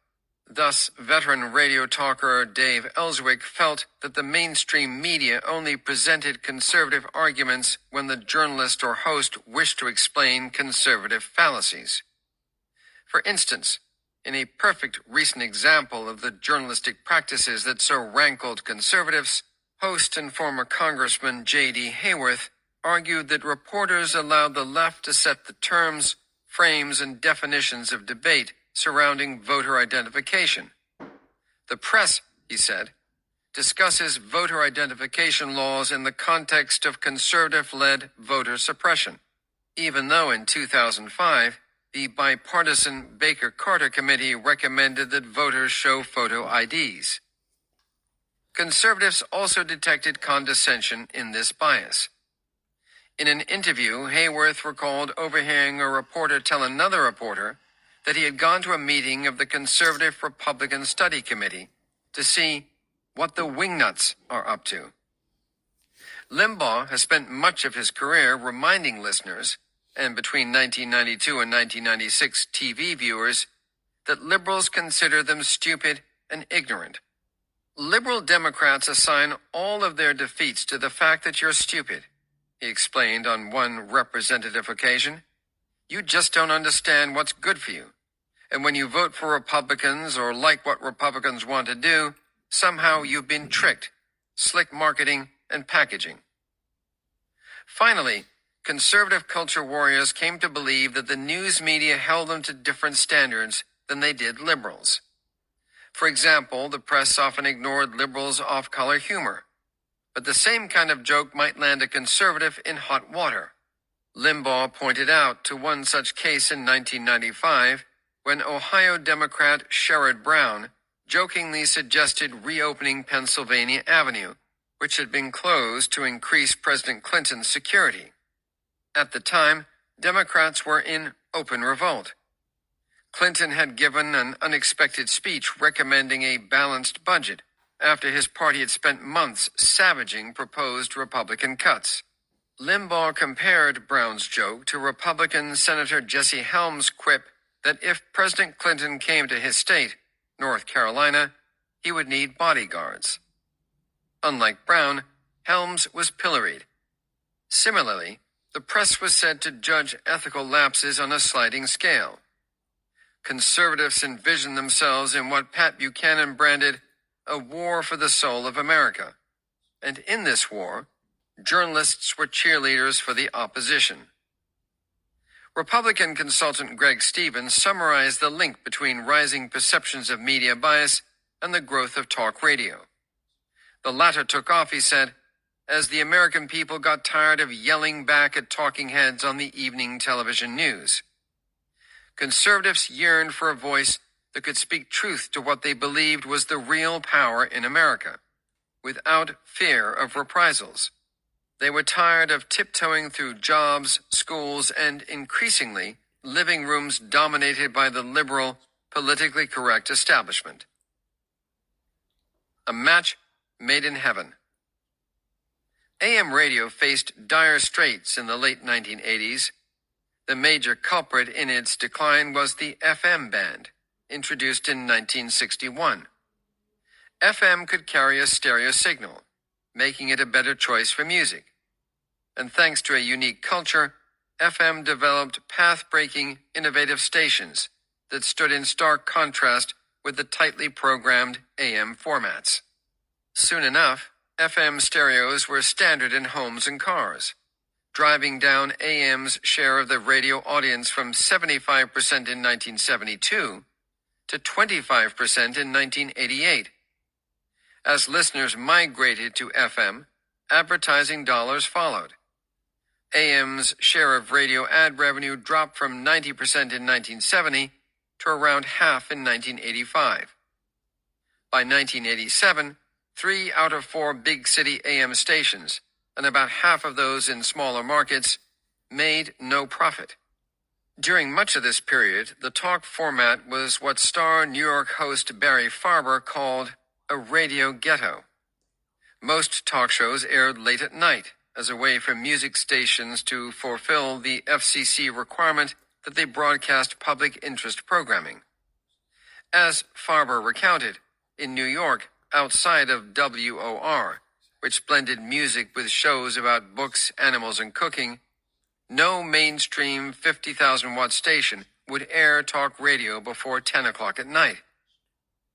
Thus, veteran radio talker Dave Ellswick felt that the mainstream media only presented conservative arguments when the journalist or host wished to explain conservative fallacies. For instance, in a perfect recent example of the journalistic practices that so rankled conservatives, host and former Congressman J.D. Hayworth argued that reporters allowed the left to set the terms, frames, and definitions of debate surrounding voter identification. The press, he said, discusses voter identification laws in the context of conservative-led voter suppression, even though in 2005, the bipartisan Baker-Carter Committee recommended that voters show photo IDs. Conservatives also detected condescension in this bias. In an interview, Hayworth recalled overhearing a reporter tell another reporter that he had gone to a meeting of the Conservative Republican Study Committee to see what the wingnuts are up to. Limbaugh has spent much of his career reminding listeners, and between 1992 and 1996 TV viewers, that liberals consider them stupid and ignorant. Liberal Democrats assign all of their defeats to the fact that you're stupid, he explained on one representative occasion. You just don't understand what's good for you. And when you vote for Republicans or like what Republicans want to do, somehow you've been tricked. Slick marketing and packaging. Finally, conservative culture warriors came to believe that the news media held them to different standards than they did liberals. For example, the press often ignored liberals' off-color humor. But the same kind of joke might land a conservative in hot water. Limbaugh pointed out to one such case in 1995 when Ohio Democrat Sherrod Brown jokingly suggested reopening Pennsylvania Avenue, which had been closed to increase President Clinton's security. At the time, Democrats were in open revolt. Clinton had given an unexpected speech recommending a balanced budget after his party had spent months savaging proposed Republican cuts. Limbaugh compared Brown's joke to Republican Senator Jesse Helms' quip that if President Clinton came to his state, North Carolina, he would need bodyguards. Unlike Brown, Helms was pilloried. Similarly, the press was said to judge ethical lapses on a sliding scale. Conservatives envisioned themselves in what Pat Buchanan branded a war for the soul of America. And in this war, journalists were cheerleaders for the opposition. Republican consultant Greg Stevens summarized the link between rising perceptions of media bias and the growth of talk radio. The latter took off, he said, as the American people got tired of yelling back at talking heads on the evening television news. Conservatives yearned for a voice that could speak truth to what they believed was the real power in America, without fear of reprisals. They were tired of tiptoeing through jobs, schools, and increasingly living rooms dominated by the liberal, politically correct establishment. A match made in heaven. AM radio faced dire straits in the late 1980s. The major culprit in its decline was the FM band, introduced in 1961. FM could carry a stereo signal, making it a better choice for music. And thanks to a unique culture, FM developed path-breaking, innovative stations that stood in stark contrast with the tightly programmed AM formats. Soon enough, FM stereos were standard in homes and cars, driving down AM's share of the radio audience from 75% in 1972 to 25% in 1988. As listeners migrated to FM, advertising dollars followed. AM's share of radio ad revenue dropped from 90% in 1970 to around half in 1985. By 1987, 3 out of 4 big city AM stations, and about half of those in smaller markets, made no profit. During much of this period, the talk format was what star New York host Barry Farber called a radio ghetto. Most talk shows aired late at night as a way for music stations to fulfill the FCC requirement that they broadcast public interest programming. As Farber recounted, in New York, outside of WOR, which blended music with shows about books, animals, and cooking, no mainstream 50,000-watt station would air talk radio before 10 o'clock at night.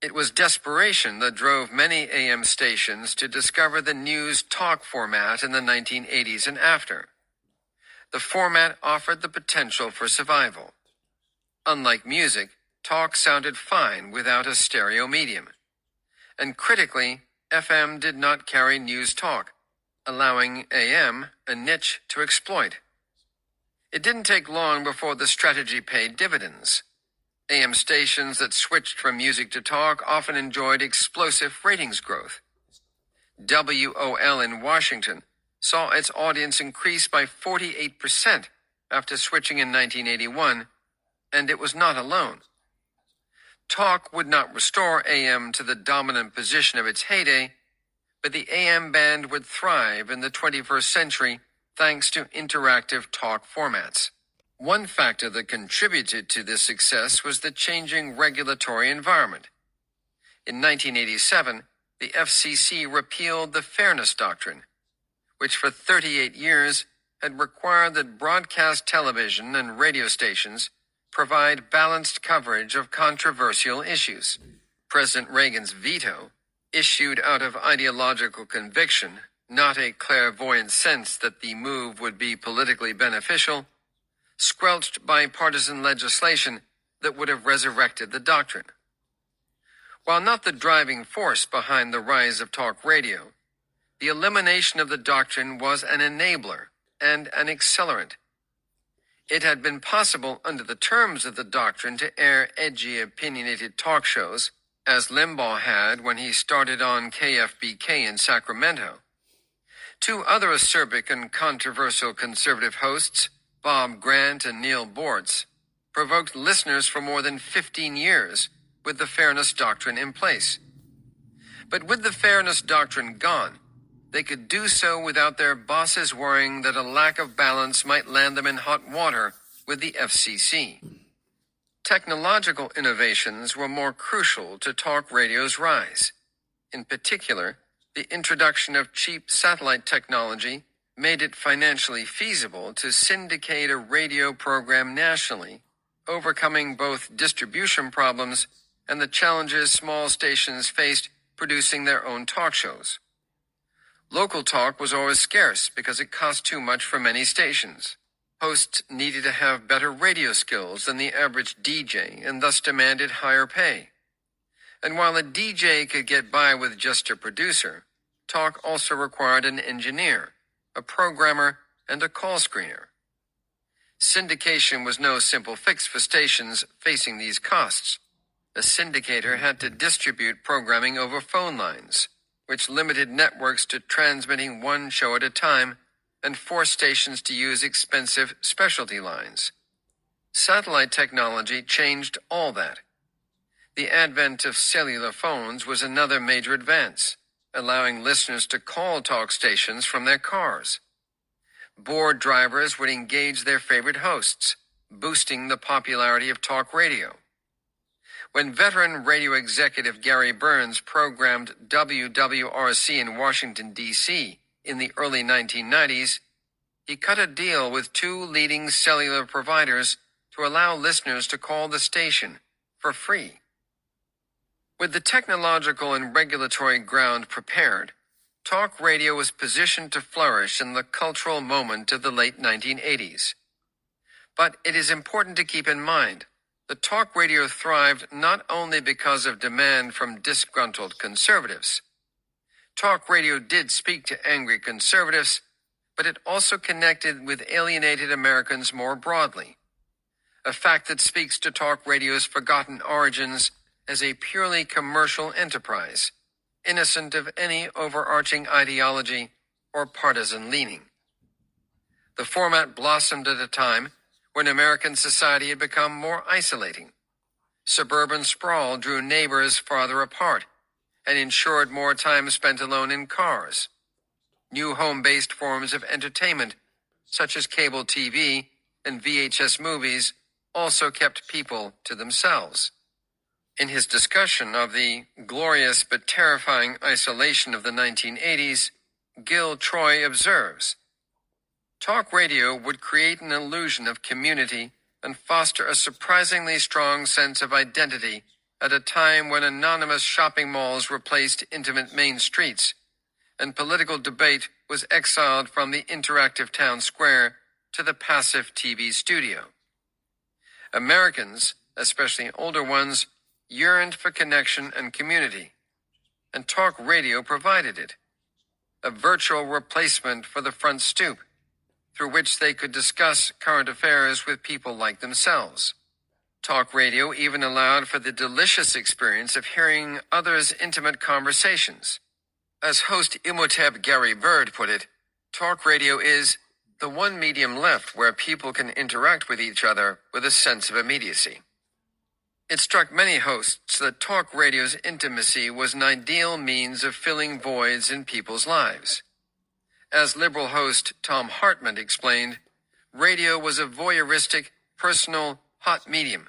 It was desperation that drove many AM stations to discover the news talk format in the 1980s and after. The format offered the potential for survival. Unlike music, talk sounded fine without a stereo medium. And critically, FM did not carry news talk, allowing AM a niche to exploit. It didn't take long before the strategy paid dividends. AM stations that switched from music to talk often enjoyed explosive ratings growth. WOL in Washington saw its audience increase by 48% after switching in 1981, and it was not alone. Talk would not restore AM to the dominant position of its heyday, but the AM band would thrive in the 21st century thanks to interactive talk formats. One factor that contributed to this success was the changing regulatory environment. In 1987, the FCC repealed the Fairness Doctrine, which for 38 years had required that broadcast television and radio stations provide balanced coverage of controversial issues. President Reagan's veto, issued out of ideological conviction, not a clairvoyant sense that the move would be politically beneficial, squelched bipartisan legislation that would have resurrected the doctrine. While not the driving force behind the rise of talk radio, the elimination of the doctrine was an enabler and an accelerant. It had been possible under the terms of the doctrine to air edgy, opinionated talk shows, as Limbaugh had when he started on KFBK in Sacramento. Two other acerbic and controversial conservative hosts, Bob Grant and Neil Bortz, provoked listeners for more than 15 years with the Fairness Doctrine in place. But with the Fairness Doctrine gone, they could do so without their bosses worrying that a lack of balance might land them in hot water with the FCC. Technological innovations were more crucial to talk radio's rise. In particular, the introduction of cheap satellite technology made it financially feasible to syndicate a radio program nationally, overcoming both distribution problems and the challenges small stations faced producing their own talk shows. Local talk was always scarce because it cost too much for many stations. Hosts needed to have better radio skills than the average DJ and thus demanded higher pay. And while a DJ could get by with just a producer, talk also required an engineer, a programmer, and a call screener. Syndication was no simple fix for stations facing these costs. A syndicator had to distribute programming over phone lines, which limited networks to transmitting one show at a time and forced stations to use expensive specialty lines. Satellite technology changed all that. The advent of cellular phones was another major advance, allowing listeners to call talk stations from their cars. Bored drivers would engage their favorite hosts, boosting the popularity of talk radio. When veteran radio executive Gary Burns programmed WWRC in Washington, D.C. in the early 1990s, he cut a deal with two leading cellular providers to allow listeners to call the station for free. With the technological and regulatory ground prepared, talk radio was positioned to flourish in the cultural moment of the late 1980s. But it is important to keep in mind that talk radio thrived not only because of demand from disgruntled conservatives. Talk radio did speak to angry conservatives, but it also connected with alienated Americans more broadly, a fact that speaks to talk radio's forgotten origins as a purely commercial enterprise, innocent of any overarching ideology or partisan leaning. The format blossomed at a time when American society had become more isolating. Suburban sprawl drew neighbors farther apart and ensured more time spent alone in cars. New home-based forms of entertainment, such as cable TV and VHS movies, also kept people to themselves. In his discussion of the glorious but terrifying isolation of the 1980s, Gil Troy observes, talk radio would create an illusion of community and foster a surprisingly strong sense of identity at a time when anonymous shopping malls replaced intimate main streets, and political debate was exiled from the interactive town square to the passive TV studio. Americans, especially older ones, yearned for connection and community, and talk radio provided it, a virtual replacement for the front stoop. through which they could discuss current affairs with people like themselves. Talk radio even allowed for the delicious experience of hearing others' intimate conversations. As host Imhotep Gary Bird put it, talk radio is the one medium left where people can interact with each other with a sense of immediacy. It struck many hosts that talk radio's intimacy was an ideal means of filling voids in people's lives. As liberal host Tom Hartman explained, radio was a voyeuristic, personal, hot medium,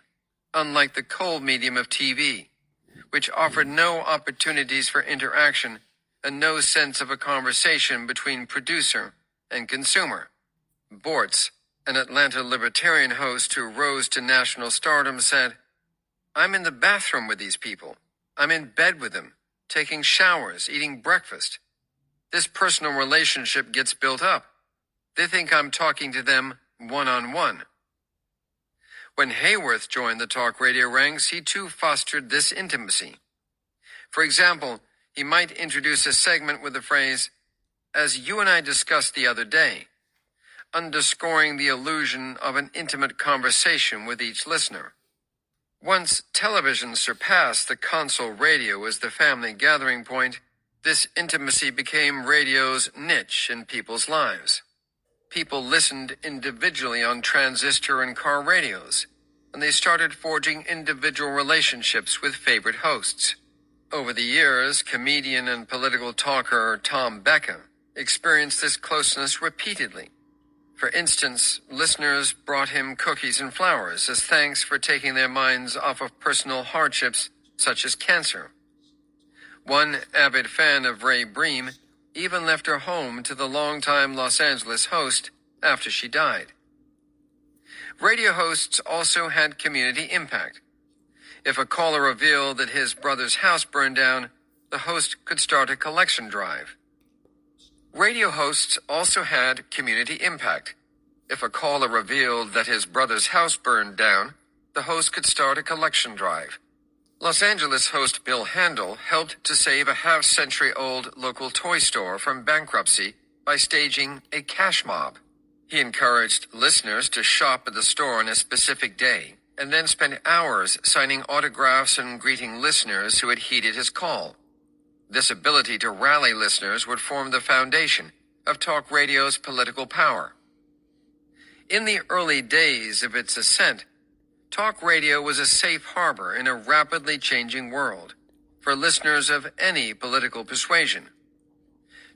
unlike the cold medium of TV, which offered no opportunities for interaction and no sense of a conversation between producer and consumer. Bortz, an Atlanta libertarian host who rose to national stardom, said, "I'm in the bathroom with these people. I'm in bed with them, taking showers, eating breakfast. This personal relationship gets built up. They think I'm talking to them one-on-one." When Hayworth joined the talk radio ranks, he too fostered this intimacy. For example, he might introduce a segment with the phrase, "As you and I discussed the other day," underscoring the illusion of an intimate conversation with each listener. Once television surpassed the console radio as the family gathering point, this intimacy became radio's niche in people's lives. People listened individually on transistor and car radios, and they started forging individual relationships with favorite hosts. Over the years, comedian and political talker Tom Becca experienced this closeness repeatedly. For instance, listeners brought him cookies and flowers as thanks for taking their minds off of personal hardships such as cancer. One avid fan of Ray Bream even left her home to the longtime Los Angeles host after she died. Radio hosts also had community impact. If a caller revealed that his brother's house burned down, the host could start a collection drive. Radio hosts also had community impact. If a caller revealed that his brother's house burned down, the host could start a collection drive. Los Angeles host Bill Handel helped to save a half-century-old local toy store from bankruptcy by staging a cash mob. He encouraged listeners to shop at the store on a specific day and then spent hours signing autographs and greeting listeners who had heeded his call. This ability to rally listeners would form the foundation of talk radio's political power. In the early days of its ascent, talk radio was a safe harbor in a rapidly changing world for listeners of any political persuasion.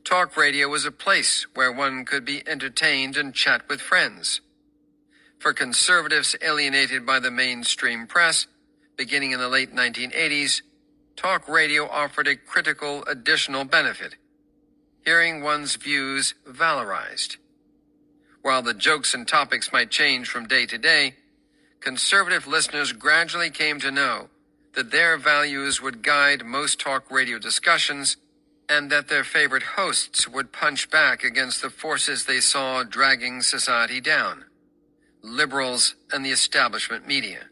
Talk radio was a place where one could be entertained and chat with friends. For conservatives alienated by the mainstream press, beginning in the late 1980s, talk radio offered a critical additional benefit: hearing one's views valorized. While the jokes and topics might change from day to day, conservative listeners gradually came to know that their values would guide most talk radio discussions and that their favorite hosts would punch back against the forces they saw dragging society down: liberals and the establishment media.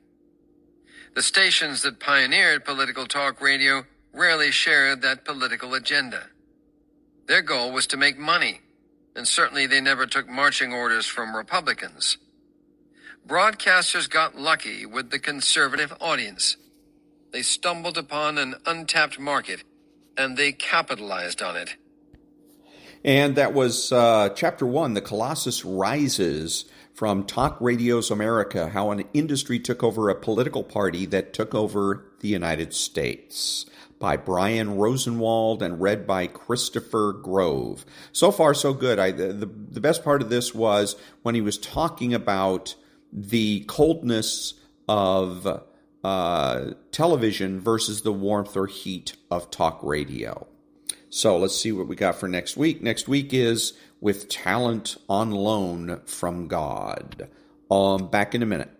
The stations that pioneered political talk radio rarely shared that political agenda. Their goal was to make money, and certainly they never took marching orders from Republicans. Broadcasters got lucky with the conservative audience. They stumbled upon an untapped market, and they capitalized on it. And that was Chapter 1, The Colossus Rises, from Talk Radio's America, how an industry took over a political party that took over the United States, by Brian Rosenwald and read by Christopher Grove. So far, so good. The best part of this was when he was talking about the coldness of television versus the warmth or heat of talk radio. So let's see what we got for next week. Next week is With Talent on Loan from God. Back in a minute.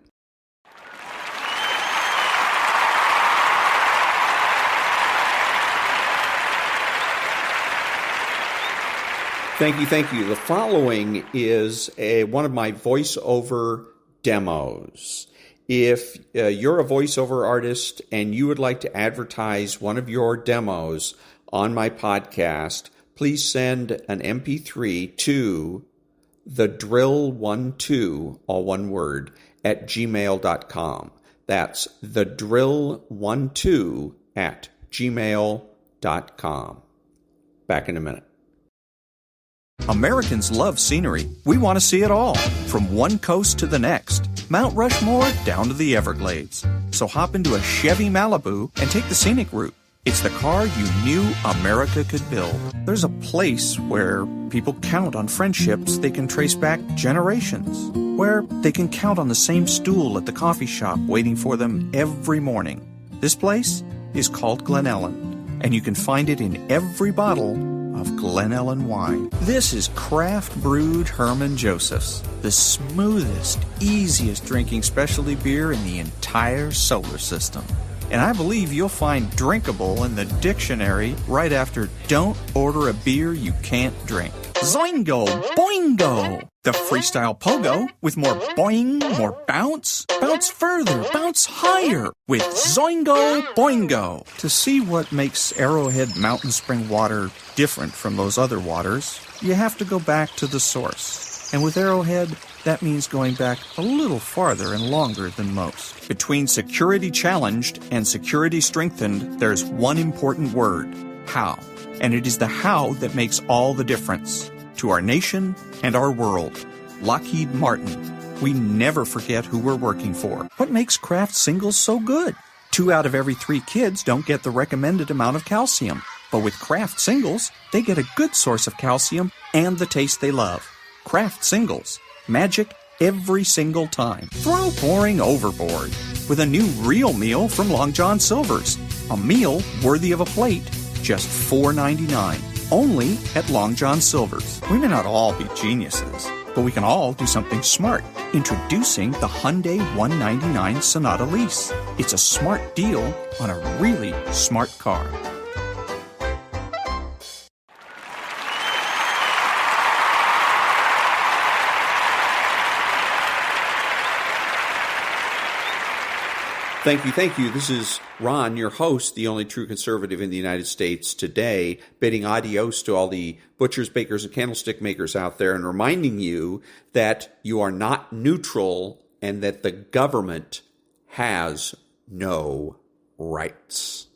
Thank you. The following is one of my voiceover demos. If you're a voiceover artist and you would like to advertise one of your demos on my podcast, please send an MP3 to thedrill12, all one word, at gmail.com. That's thedrill12 at gmail.com. Back in a minute. Americans love scenery. We want to see it all, from one coast to the next, Mount Rushmore down to the Everglades. So hop into a Chevy Malibu and take the scenic route. It's the car you knew America could build. There's a place where people count on friendships they can trace back generations, where they can count on the same stool at the coffee shop waiting for them every morning. This place is called Glen Ellen, and you can find it in every bottle of Glen Ellen wine. This is craft brewed Herman Joseph's, the smoothest, easiest drinking specialty beer in the entire solar system. And I believe you'll find drinkable in the dictionary right after don't order a beer you can't drink. Zoingo! Boingo! The freestyle pogo with more boing, more bounce. Bounce further, bounce higher with Zoingo Boingo. To see what makes Arrowhead Mountain Spring water different from those other waters, you have to go back to the source. And with Arrowhead, that means going back a little farther and longer than most. Between security challenged and security strengthened, there's one important word: how. And it is the how that makes all the difference to our nation and our world. Lockheed Martin. We never forget who we're working for. What makes Kraft Singles so good? 2 out of every 3 kids don't get the recommended amount of calcium. But with Kraft Singles, they get a good source of calcium and the taste they love. Kraft Singles. Magic every single time. Throw boring overboard with a new real meal from Long John Silver's. A meal worthy of a plate, just $4.99. Only at Long John Silver's. We may not all be geniuses, but we can all do something smart. Introducing the Hyundai 199 Sonata Lease. It's a smart deal on a really smart car. Thank you. This is Ron, your host, the only true conservative in the United States today, bidding adios to all the butchers, bakers, and candlestick makers out there and reminding you that you are not neutral and that the government has no rights.